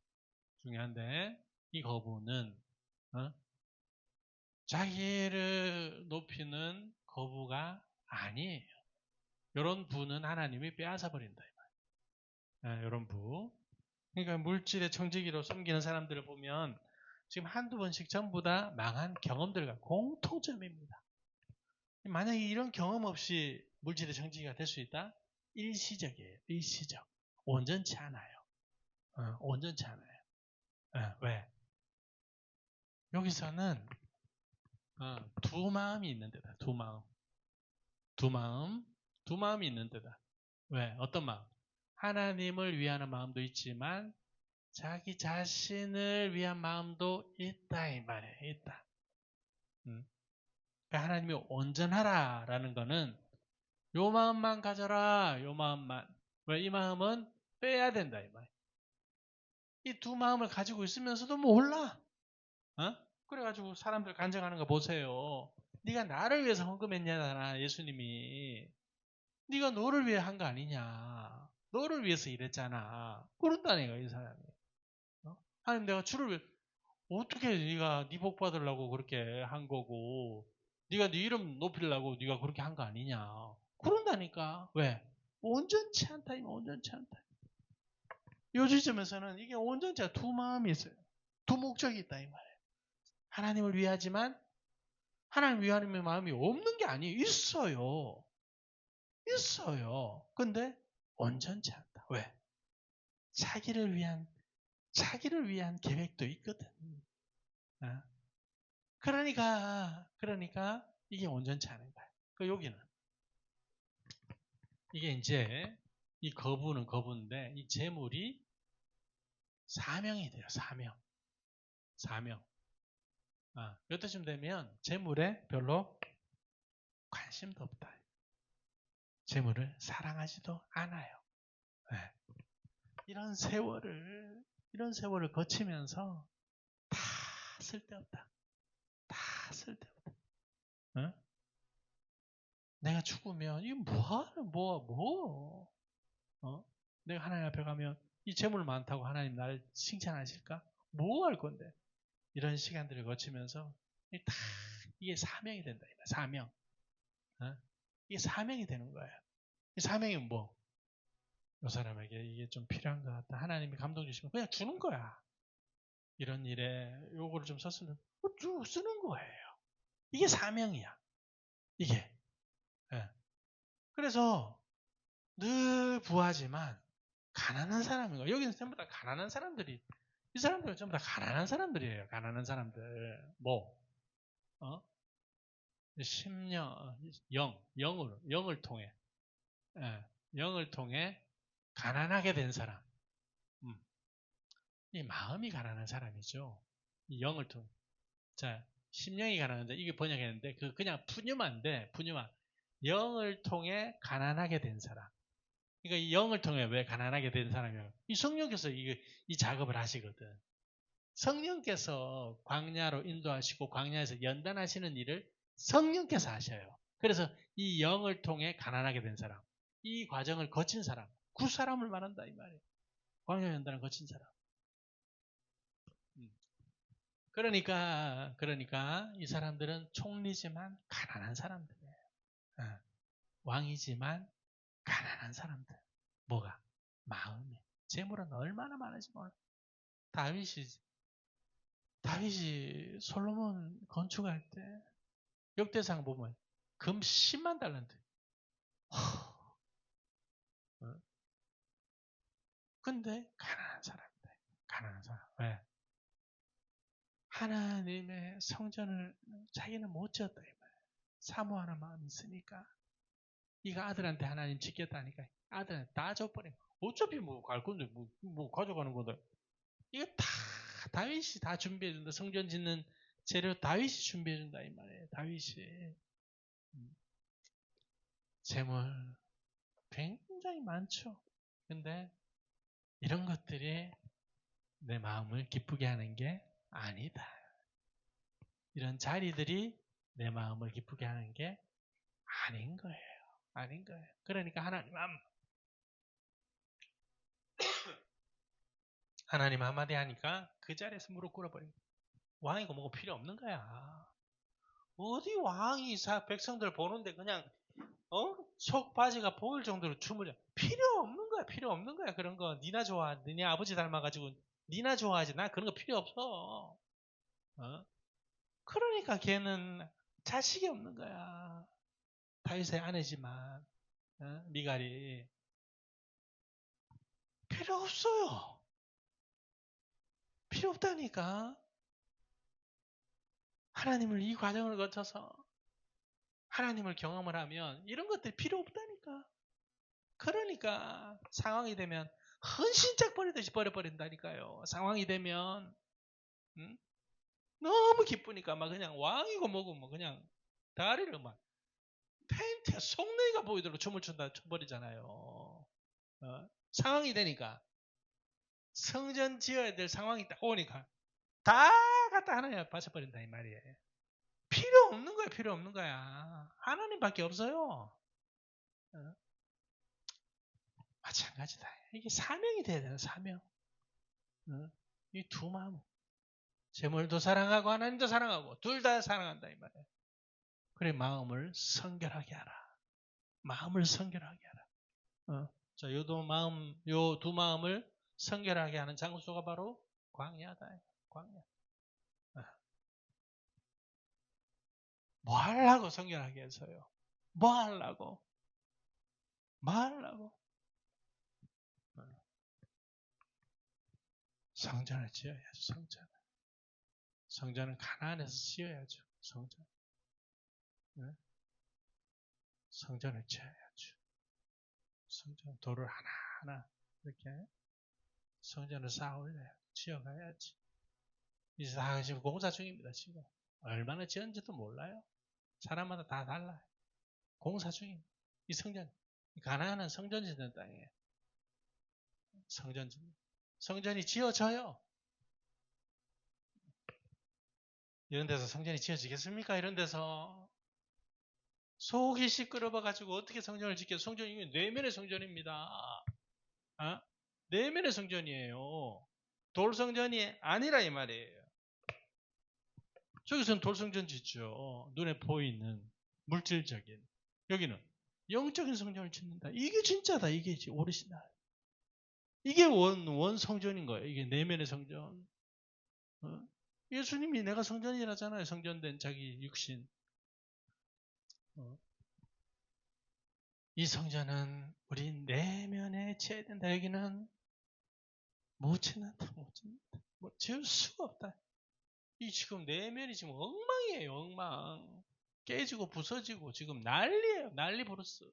중요한데 이 거부는 자기를 높이는 거부가 아니에요. 이런 부는 하나님이 빼앗아 버린다. 이런 부. 그러니까 물질의 청지기로 섬기는 사람들을 보면 지금 한두 번씩 전부 다 망한 경험들과 공통점입니다. 만약에 이런 경험 없이 물질의 청지기가 될 수 있다? 일시적이에요. 일시적. 온전치 않아요. 온전치 않아요. 왜? 여기서는 두 마음이 있는 데다. 두 마음. 두 마음이 있는 데다. 왜? 어떤 마음? 하나님을 위하는 마음도 있지만 자기 자신을 위한 마음도 있다 이 말이에요. 있다. 그러니까 하나님이 온전하라라는 거는 요 마음만 가져라. 요 마음만. 왜? 이 마음은 빼야 된다 이 말. 이 두 마음을 가지고 있으면서도 몰라. 그래가지고 사람들 간증하는 거 보세요. 네가 나를 위해서 헌금했냐잖아 예수님이. 네가 너를 위해 한 거 아니냐. 너를 위해서 일했잖아. 그런다니까 이 사람이. 하나님 내가 주를 위해 어떻게 네가 네 복 받으려고 그렇게 한 거고 네가 네 이름 높이려고 네가 그렇게 한 거 아니냐. 그런다니까. 왜? 온전치 않다. 이거 온전치 않다. 요 지점에서는 이게 온전치 않다. 두 마음이 있어요. 두 목적이 있다 이 말이에요. 하나님을 위하지만 하나님 위하는 마음이 없는 게 아니에요. 있어요. 있어요. 근데 온전치 않다. 왜? 자기를 위한 계획도 있거든. 그러니까 이게 온전치 않은 거야. 그 여기는 이게 이제 이 거부는 거부인데 이 재물이 사명이 돼요. 사명. 이때쯤 되면 재물에 별로 관심도 없다. 재물을 사랑하지도 않아요. 네. 이런 세월을 거치면서 다 쓸데없다. 다 쓸데없다. 응? 내가 죽으면 이게 뭐? 내가 하나님 앞에 가면 이 재물 많다고 하나님 나를 칭찬하실까? 뭐 할 건데? 이런 시간들을 거치면서 이게 사명이 된다. 사명. 이게 사명이 되는 거예요. 이 사명이 뭐? 이 사람에게 이게 좀 필요한 것 같다. 하나님이 감동 주시면 그냥 주는 거야. 이런 일에 요거를 좀 썼으면 쓰는 거예요. 이게 사명이야. 이게. 예. 그래서 늘 부하지만 가난한 사람인 거예요. 여기는 전부 다 가난한 사람들이, 이 사람들은 전부 다 가난한 사람들이에요. 가난한 사람들. 뭐, 심령, 영을 통해, 영을 통해 가난하게 된 사람. 이 마음이 가난한 사람이죠. 이 영을 통해. 자, 심령이 가난한데, 이게 번역했는데, 그냥 푸뉴마인데, 푸뉴마. 영을 통해 가난하게 된 사람. 그러니까 이 영을 통해 왜 가난하게 된 사람이에요? 이 성령께서 이 작업을 하시거든. 성령께서 광야로 인도하시고 광야에서 연단하시는 일을 성령께서 하셔요. 그래서 이 영을 통해 가난하게 된 사람, 이 과정을 거친 사람, 그 사람을 말한다 이 말이에요. 광야 연단을 거친 사람. 그러니까 이 사람들은 총리지만 가난한 사람들이에요. 왕이지만 가난한 사람들. 뭐가? 마음이. 재물은 얼마나 많은지 몰라. 다윗이 솔로몬 건축할 때 역대상 보면 금 10만 달란트. 근데 가난한 사람이다. 가난한 사람. 왜? 하나님의 성전을 자기는 못 지었다. 사모하는 마음이 있으니까. 이거 아들한테 하나님 지켰다니까. 아들한테 다 줘버린 거. 어차피 뭐 갈 건데 뭐 가져가는 건데. 이거 다 다윗이 다 준비해준다. 성전 짓는 재료 다윗이 준비해준다 이 말이에요. 다윗이. 재물 굉장히 많죠. 근데 이런 것들이 내 마음을 기쁘게 하는 게 아니다. 이런 자리들이 내 마음을 기쁘게 하는 게 아닌 거예요. 아닌 거예요. 그러니까 하나님 한마디 하니까 그 자리에서 무릎 꿇어버린 거야. 왕이고 뭐고 필요 없는 거야. 어디 왕이 백성들 보는데 그냥 속 바지가 보일 정도로 춤을 필요 없는 거야. 필요 없는 거야. 그런 거 니나 좋아. 니네 아버지 닮아가지고 니나 좋아하지. 나 그런 거 필요 없어. 그러니까 걔는 자식이 없는 거야. 다윗의 아내지만 미갈이 필요 없어요. 필요 없다니까. 하나님을 이 과정을 거쳐서 하나님을 경험을 하면 이런 것들이 필요 없다니까. 그러니까 상황이 되면 헌신짝 버리듯이 버려버린다니까요. 상황이 되면 너무 기쁘니까 막 그냥 왕이고 뭐고 뭐 그냥 다리를 막 팬티에 속내가 보이도록 춤을 춰버리잖아요. 상황이 되니까 성전 지어야 될 상황이 딱 오니까 다 갖다 하나님 앞에 바쳐버린다 이 말이에요. 필요 없는 거야. 필요 없는 거야. 하나님밖에 없어요. 마찬가지다. 이게 사명이 돼야 되는 사명. 이 두 마음. 재물도 사랑하고 하나님도 사랑하고 둘 다 사랑한다 이 말이에요. 그래 마음을 성결하게 하라. 마음을 성결하게 하라. 자, 요 두 마음을 성결하게 하는 장소가 바로 광야다. 광야. 뭐 하려고 성결하게 해서요? 뭐 하려고? 뭐 하려고? 성전을 지어야죠. 성전은 가나안에서 지어야죠. 성전을 지어야죠. 성전 돌을 하나하나 이렇게 성전을 쌓아 올려야 지어가야지. 이제 다 지금 공사 중입니다. 지금 얼마나 지었는지도 몰라요. 사람마다 다 달라요. 공사 중입니다. 이 성전, 가나안은 성전 짓는 땅이에요. 성전 짓는. 성전이 지어져요. 이런 데서 성전이 지어지겠습니까? 이런 데서 속이 시끄러워가지고 어떻게 성전을 짓게? 성전이 내면의 성전입니다. 어? 내면의 성전이에요. 돌성전이 아니라 이 말이에요. 저기서는 돌성전 짓죠. 눈에 보이는 물질적인. 여기는 영적인 성전을 짓는다. 이게 진짜다. 이게 오리지널. 이게 원 성전인 거예요. 이게 내면의 성전. 어? 예수님이 내가 성전이라잖아요. 성전된 자기 육신. 이 성전은 우리 내면에 채야 된다. 여기는 못 짓는다. 못 짓는다. 뭐 지을 수가 없다. 이 지금 내면이 지금 엉망이에요. 엉망. 깨지고 부서지고 지금 난리예요. 난리 버렸어.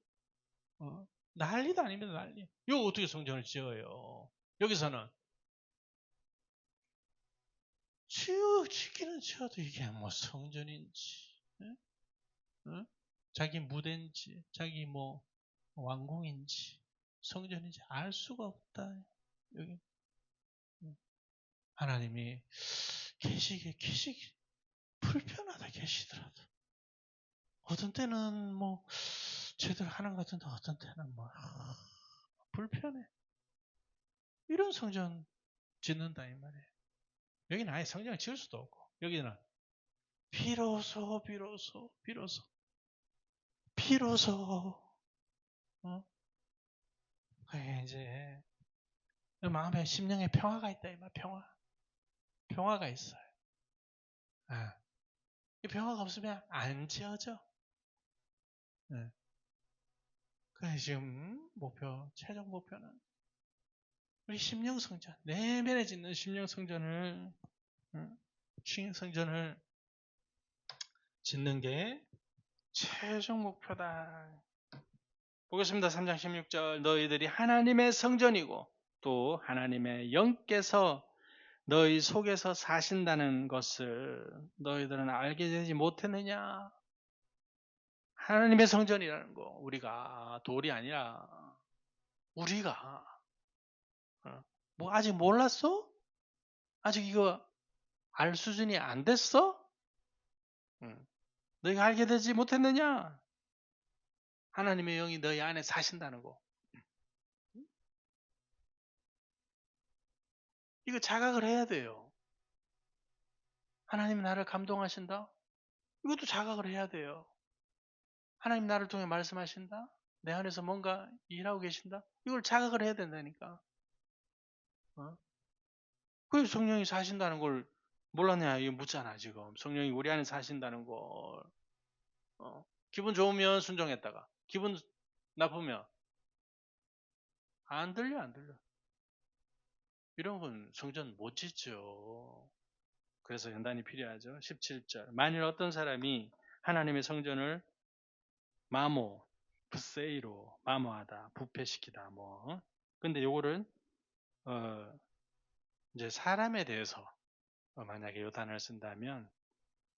난리도 아닙니다. 난리. 이거 어떻게 성전을 지어요? 여기서는 짓기는 지어도 이게 뭐 성전인지, 자기 무대인지, 자기 뭐 왕궁인지, 성전인지 알 수가 없다. 여기 하나님이 계시기 불편하다 계시더라도 어떤 때는 뭐 제대로 하는 것 같은데 어떤 때는 뭐 불편해. 이런 성전 짓는다 이 말이에요. 여기는 아예 성전을 지을 수도 없고 여기는 비로소 그게 이제 마음에 심령에 평화가 있다 이 말. 평화가 있어요. 이 평화가 없으면 안 지어져. 그래서 지금 최종 목표는 우리 심령 성전, 내면에 짓는 심령 성전을 짓는 게 최종 목표다. 보겠습니다. 3장 16절. 너희들이 하나님의 성전이고 또 하나님의 영께서 너희 속에서 사신다는 것을 너희들은 알게 되지 못했느냐? 하나님의 성전이라는 거. 우리가 돌이 아니라 우리가 뭐 아직 몰랐어? 아직 이거 알 수준이 안 됐어? 너희가 알게 되지 못했느냐? 하나님의 영이 너희 안에 사신다는 거. 이거 자각을 해야 돼요. 하나님이 나를 감동하신다? 이것도 자각을 해야 돼요. 하나님 나를 통해 말씀하신다? 내 안에서 뭔가 일하고 계신다? 이걸 자각을 해야 된다니까. 그 성령이 사신다는 걸 몰랐냐? 이거 묻잖아, 지금. 성령이 우리 안에 사신다는 걸. 기분 좋으면 순종했다가, 기분 나쁘면, 안 들려. 이런 건 성전 못 짓죠. 그래서 연단이 필요하죠. 17절. 만일 어떤 사람이 하나님의 성전을 마모, 부세이로 마모하다, 부패시키다, 뭐. 근데 요거를, 이제 사람에 대해서 만약에 요 단어를 쓴다면,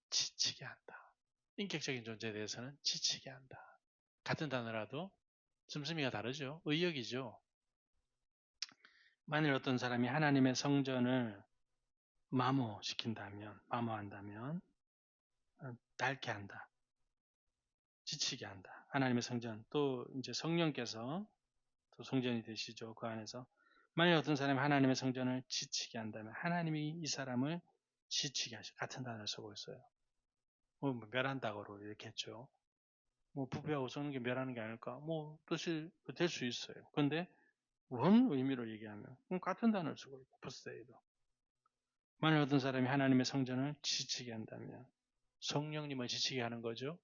지치게 한다. 인격적인 존재에 대해서는 지치게 한다. 같은 단어라도 씀씀이가 다르죠. 의역이죠. 만일 어떤 사람이 하나님의 성전을 마모한다면 닳게 한다. 지치게 한다. 하나님의 성전, 또 이제 성령께서 또 성전이 되시죠. 그 안에서. 만일 어떤 사람이 하나님의 성전을 지치게 한다면 하나님이 이 사람을 지치게 하시고 같은 단어를 쓰고 있어요. 뭐 멸한다고로 이렇게 했죠. 뭐 부패하고 썩는 게 멸하는 게 아닐까? 뭐 뜻이 될 수 있어요. 그런데 원 의미로 얘기하면 같은 단어를 쓰고 있고 부세이도. 만일 어떤 사람이 하나님의 성전을 지치게 한다면 성령님을 지치게 하는 거죠.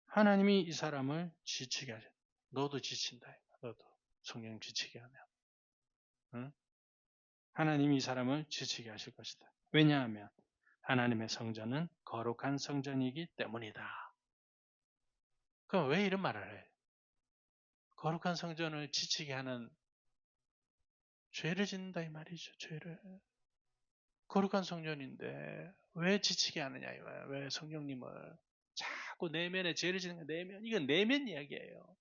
하나님이 이 사람을 지치게 하죠. 너도 지친다. 너도 성령 지치게 하면. 응? 하나님이 이 사람을 지치게 하실 것이다. 왜냐하면 하나님의 성전은 거룩한 성전이기 때문이다. 그럼 왜 이런 말을 해? 거룩한 성전을 지치게 하는 죄를 짓는다 이 말이죠. 죄를. 거룩한 성전인데 왜 지치게 하느냐 이거야. 왜 성령님을 자꾸 내면에 죄를 지는 거 내면 이건 내면 이야기예요.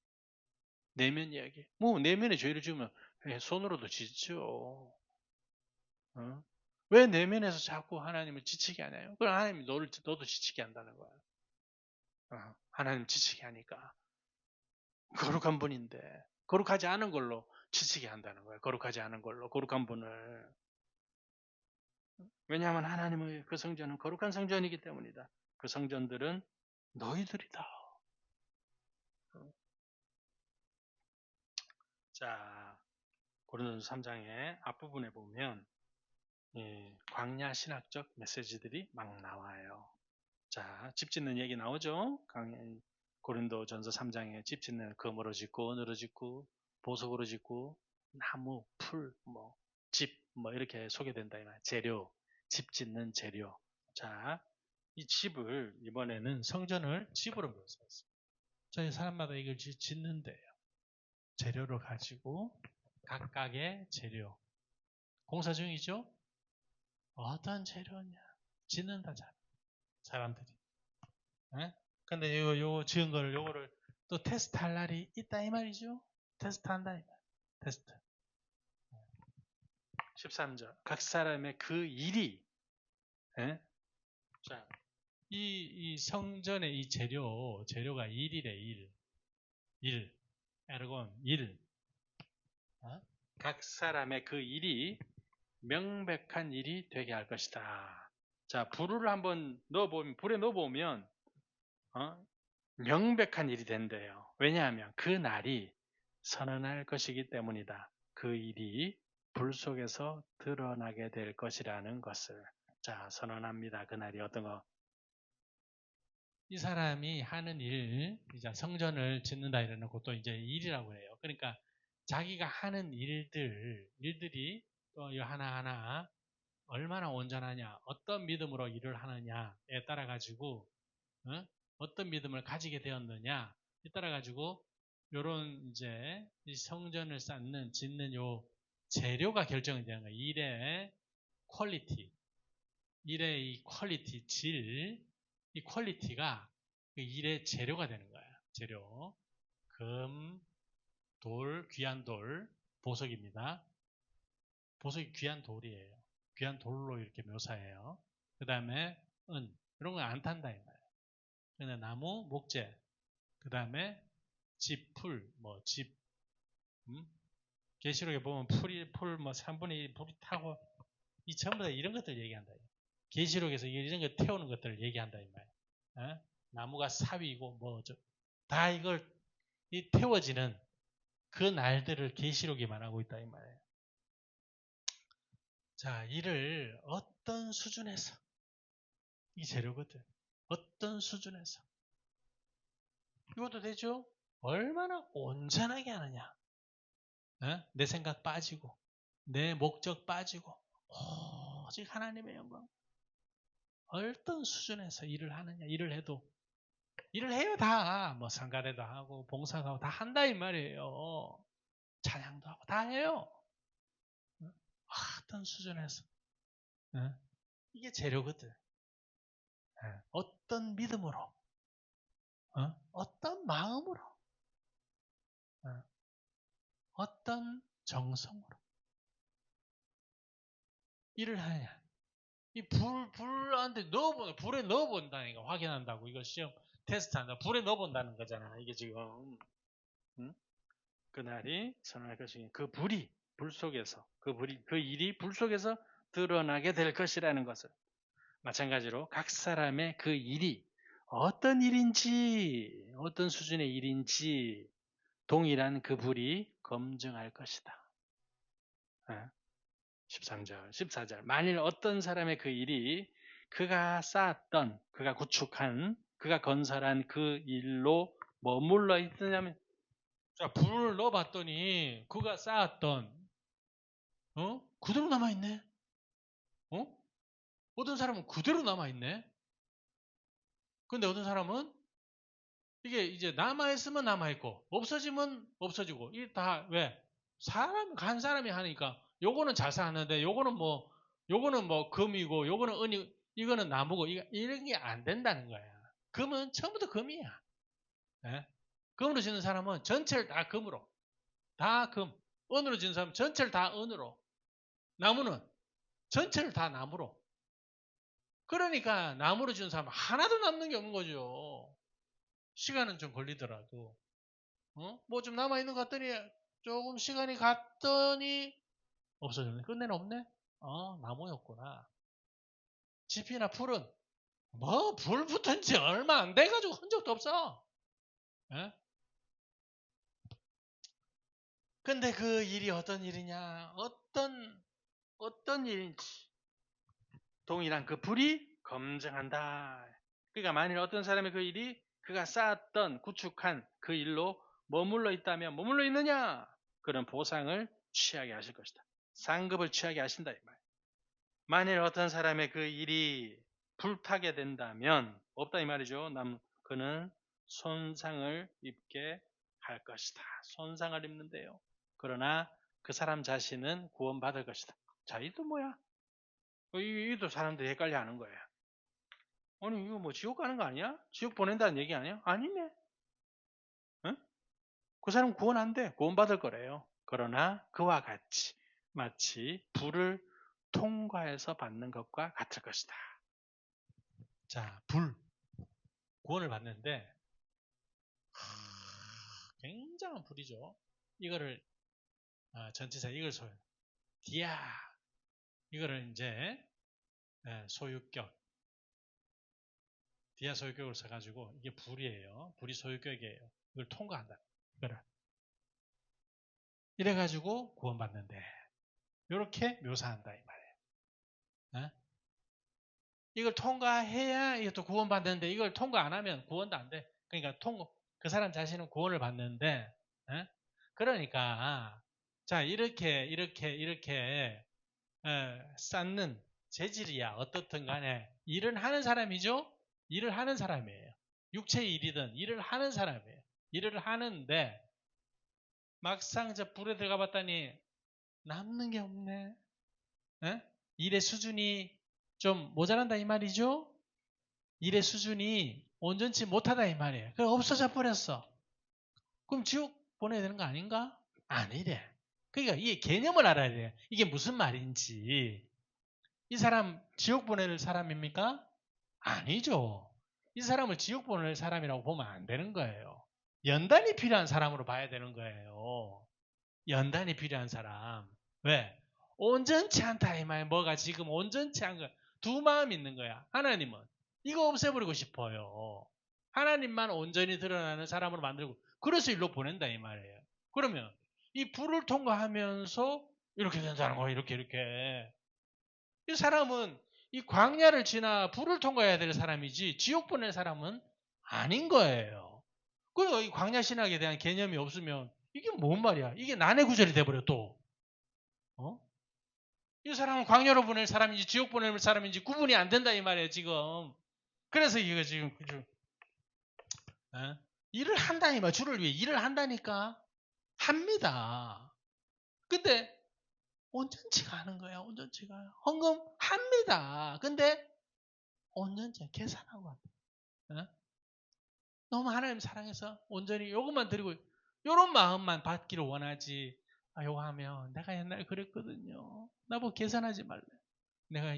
내면 이야기. 뭐 내면에 죄를 지으면 손으로도 지죠. 어? 왜 내면에서 자꾸 하나님을 지치게 하냐요? 그럼 하나님이 너도 지치게 한다는 거야. 하나님 지치게 하니까. 거룩한 분인데 거룩하지 않은 걸로 지치게 한다는 거야. 거룩하지 않은 걸로 거룩한 분을. 왜냐하면 하나님의 그 성전은 거룩한 성전이기 때문이다. 그 성전들은 너희들이다. 자, 고린도서 3장의 앞부분에 보면 광야 신학적 메시지들이 막 나와요. 자, 집 짓는 얘기 나오죠? 고린도전서 3장에 집 짓는 금으로 짓고 은으로 짓고 보석으로 짓고 나무, 풀, 집 이렇게 소개된다 이 말. 재료, 집 짓는 재료. 자, 이 집을 이번에는 성전을 집으로 묘사했어요. 저희 사람마다 이걸 짓는데요. 재료를 가지고 각각의 재료. 공사 중이죠? 어떤 재료냐? 짓는다 사람들이. 예? 근데 요 지은 거를 요거를 또 테스트 할 날이 있다 이 말이죠. 테스트 한다 이 말. 테스트. 13절. 각 사람의 그 일이 자, 이 성전의 이 재료가 일이래, 일. 에르곤, 일. 각 사람의 그 일이 명백한 일이 되게 할 것이다. 자, 불을 한번 불에 넣어보면 명백한 일이 된대요. 왜냐하면 그 날이 선언할 것이기 때문이다. 그 일이 불 속에서 드러나게 될 것이라는 것을. 자, 선언합니다. 그 날이 어떤 거? 이 사람이 하는 일, 이제 성전을 짓는다 이러는 것도 이제 일이라고 해요. 그러니까 자기가 하는 일들이 또 하나하나 얼마나 온전하냐, 어떤 믿음으로 일을 하느냐에 따라 가지고 어떤 믿음을 가지게 되었느냐에 따라 가지고 요런 이제 이 성전을 짓는 요 재료가 결정이 되는 거예요. 일의 퀄리티, 일의 이 퀄리티, 이 퀄리티가 그 일의 재료가 되는 거예요. 재료. 금, 돌, 귀한 돌, 보석입니다. 보석이 귀한 돌이에요. 귀한 돌로 이렇게 묘사해요. 그 다음에 이런 거 안 탄다 이 말이에요. 그냥 나무, 목재, 그 다음에 집, 풀, 계시록에 보면 풀 3분의 1 불이 타고 이 전부 다 이런 것들 얘기한다. 계시록에서 이런 거 태우는 것들을 얘기한다 이 말이에요. 나무가 사위고 다 이걸 태워지는 그 날들을 계시록이 말하고 있다 이 말이에요. 자, 이를 어떤 수준에서 이 재료거든. 어떤 수준에서 이것도 되죠? 얼마나 온전하게 하느냐. 내 생각 빠지고 내 목적 빠지고 오직 하나님의 영광. 어떤 수준에서 일을 하느냐. 일을 해요 다. 상가례도 하고 봉사도 하고 다 한다 이 말이에요. 찬양도 하고 다 해요. 어떤 수준에서 이게 재료거든. 어떤 믿음으로 어떤 마음으로 어떤 정성으로 일을 하느냐. 이 불한테 불에 넣어본다니까 확인한다고. 이거 시험 테스트한다. 불에 넣어본다는 거잖아. 이게 지금. 그날이 선언할 것이니 그 불이 불 속에서 그 일이 불 속에서 드러나게 될 것이라는 것을. 마찬가지로 각 사람의 그 일이 어떤 일인지 어떤 수준의 일인지 동일한 그 불이 검증할 것이다. 13절, 14절. 만일 어떤 사람의 그 일이 그가 쌓았던, 그가 구축한, 그가 건설한 그 일로 머물러 있느냐면, 자, 불을 넣어봤더니 그가 쌓았던 그대로 남아있네. 어떤 사람은 그대로 남아있네. 근데 어떤 사람은 이게 이제 남아있으면 남아있고 없어지면 없어지고 이게 다 왜? 간 사람이 하니까 요거는 잘 사는데 요거는 금이고 요거는 은이 이거는 나무고 이런 게 안 된다는 거야. 금은 처음부터 금이야. 예? 금으로 짓는 사람은 전체를 다 금으로, 다 금. 은으로 짓는 사람은 전체를 다 은으로. 나무는 전체를 다 나무로. 그러니까 나무로 짓는 사람은 하나도 남는 게 없는 거죠. 시간은 좀 걸리더라도. 뭐 좀 남아있는 것 같더니 조금 시간이 갔더니 없어졌네. 끝내는 없네? 나무였구나. 지피나 풀은 뭐 불 붙은 지 얼마 안 돼가지고 흔적도 없어. 예? 근데 그 일이 어떤 일이냐? 어떤 일인지 동일한 그 불이 검증한다. 그러니까 만일 어떤 사람의 그 일이 그가 쌓았던 구축한 그 일로 머물러 있다면 머물러 있느냐? 그런 보상을 취하게 하실 것이다. 상급을 취하게 하신다 이 말. 만일 어떤 사람의 그 일이 불타게 된다면 없다 이 말이죠. 그는 손상을 입게 할 것이다. 손상을 입는데요. 그러나 그 사람 자신은 구원받을 것이다. 자, 이도 뭐야? 이도 사람들이 헷갈려 하는 거예요. 아니, 이거 뭐 지옥 가는 거 아니야? 지옥 보낸다는 얘기 아니야? 아니네. 응? 그 사람 구원 안 돼. 구원받을 거래요. 그러나 그와 같이 마치 불을 통과해서 받는 것과 같을 것이다. 자, 구원을 받는데 굉장한 불이죠. 이거를 전치사 이걸 디아 이거를 이제 소유격 디아 소유격을 써가지고 이게 불이에요. 불이 소유격이에요. 이걸 통과한다. 이거를 이래가지고 구원받는데 이렇게 묘사한다 이 말이에요. 이걸 통과해야 이것도 구원받는데 이걸 통과 안 하면 구원도 안 돼. 그러니까 그 사람 자신은 구원을 받는데 그러니까 자 이렇게 쌓는 재질이야 어떻든 간에 일은 하는 사람이죠. 일을 하는 사람이에요. 육체의 일이든 일을 하는 사람이에요. 일을 하는데 막상 저 불에 들어가 봤더니 남는 게 없네. 일의 수준이 좀 모자란다 이 말이죠. 일의 수준이 온전치 못하다 이 말이에요. 그럼 없어져 버렸어. 그럼 지옥 보내야 되는 거 아닌가? 아니래. 그러니까 이게 개념을 알아야 돼. 이게 무슨 말인지. 이 사람 지옥 보낼 사람입니까? 아니죠. 이 사람을 지옥 보낼 사람이라고 보면 안 되는 거예요. 연단이 필요한 사람으로 봐야 되는 거예요. 연단이 필요한 사람. 왜? 온전치 않다 이 말. 뭐가 지금 온전치 않은 거야. 두 마음 있는 거야. 하나님은 이거 없애버리고 싶어요. 하나님만 온전히 드러나는 사람으로 만들고 그래서 일로 보낸다 이 말이에요. 그러면 이 불을 통과하면서 이렇게 된다는 거예요. 이렇게. 이 사람은 이 광야를 지나 불을 통과해야 될 사람이지 지옥 보낼 사람은 아닌 거예요. 그러니까 이 광야 신학에 대한 개념이 없으면 이게 뭔 말이야? 이게 난해 구절이 돼버려 또. 이 사람은 광야로 보낼 사람인지 지옥 보낼 사람인지 구분이 안 된다 이 말이에요 지금. 그래서 이거 지금 일을 한다니 말 주를 위해 일을 한다니까 합니다. 근데 온전치가 않은 거야. 온전치가 헌금합니다. 근데 온전치 계산하고 한다. 너무 하나님 사랑해서 온전히 요것만 드리고 요런 마음만 받기를 원하지. 요거 하면 내가 옛날에 그랬거든요. 나보고 계산하지 말래. 내가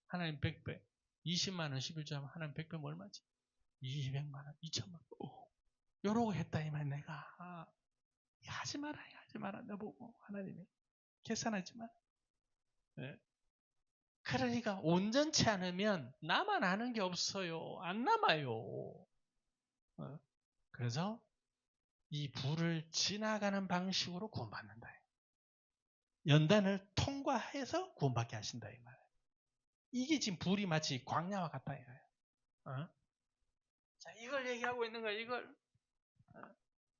하나님 100배 20만 원 11조 하면 하나님 100배 얼마지? 200만 원 2천만 원 요러고 했다 이 말 내가 하지 마라 나보고 하나님이 계산하지 마라. 네. 그러니까 온전치 않으면 나만 아는 게 없어요. 안 남아요. 그래서 이 불을 지나가는 방식으로 구원받는다. 연단을 통과해서 구원받게 하신다 이 말이에요. 이게 지금 불이 마치 광야와 같다 이거예요. 자, 이걸 얘기하고 있는 거예요. 이걸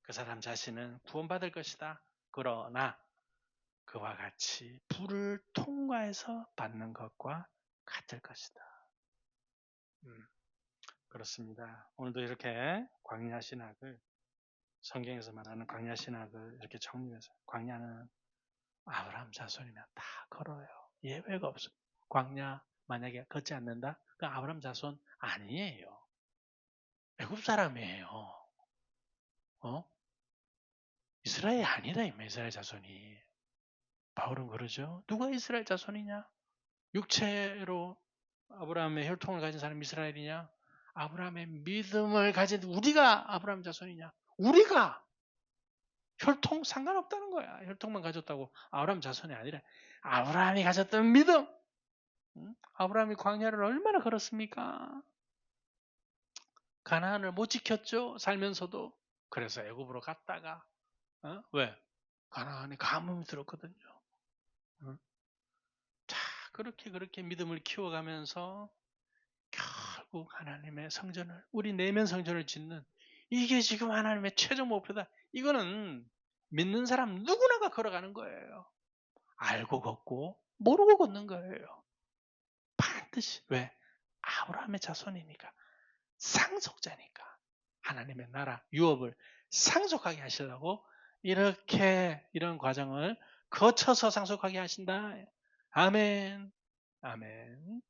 그 사람 자신은 구원받을 것이다. 그러나 그와 같이 불을 통과해서 받는 것과 같을 것이다. 그렇습니다. 오늘도 이렇게 광야 신학을 성경에서 말하는 광야 신학을 이렇게 정리해서 광야는 아브라함 자손이면 다 걸어요. 예외가 없어요. 광야 만약에 걷지 않는다? 그 아브라함 자손 아니에요. 애굽 사람이에요. 이스라엘 아니다, 이스라엘 자손이. 바울은 그러죠. 누가 이스라엘 자손이냐? 육체로 아브라함의 혈통을 가진 사람이 이스라엘이냐? 아브라함의 믿음을 가진 우리가 아브라함 자손이냐? 우리가 혈통 상관없다는 거야. 혈통만 가졌다고 아브라함 자손이 아니라 아브라함이 가졌던 믿음. 아브라함이 광야를 얼마나 걸었습니까? 가나안을 못 지켰죠. 살면서도. 그래서 애굽으로 갔다가 왜? 가나안에 가뭄이 들었거든요. 자, 그렇게 믿음을 키워가면서 결국 하나님의 성전을, 우리 내면 성전을 짓는, 이게 지금 하나님의 최종 목표다. 이거는 믿는 사람 누구나가 걸어가는 거예요. 알고 걷고 모르고 걷는 거예요. 반드시. 왜? 아브라함의 자손이니까. 상속자니까. 하나님의 나라, 유업을 상속하게 하시려고 이런 과정을 거쳐서 상속하게 하신다. 아멘. 아멘.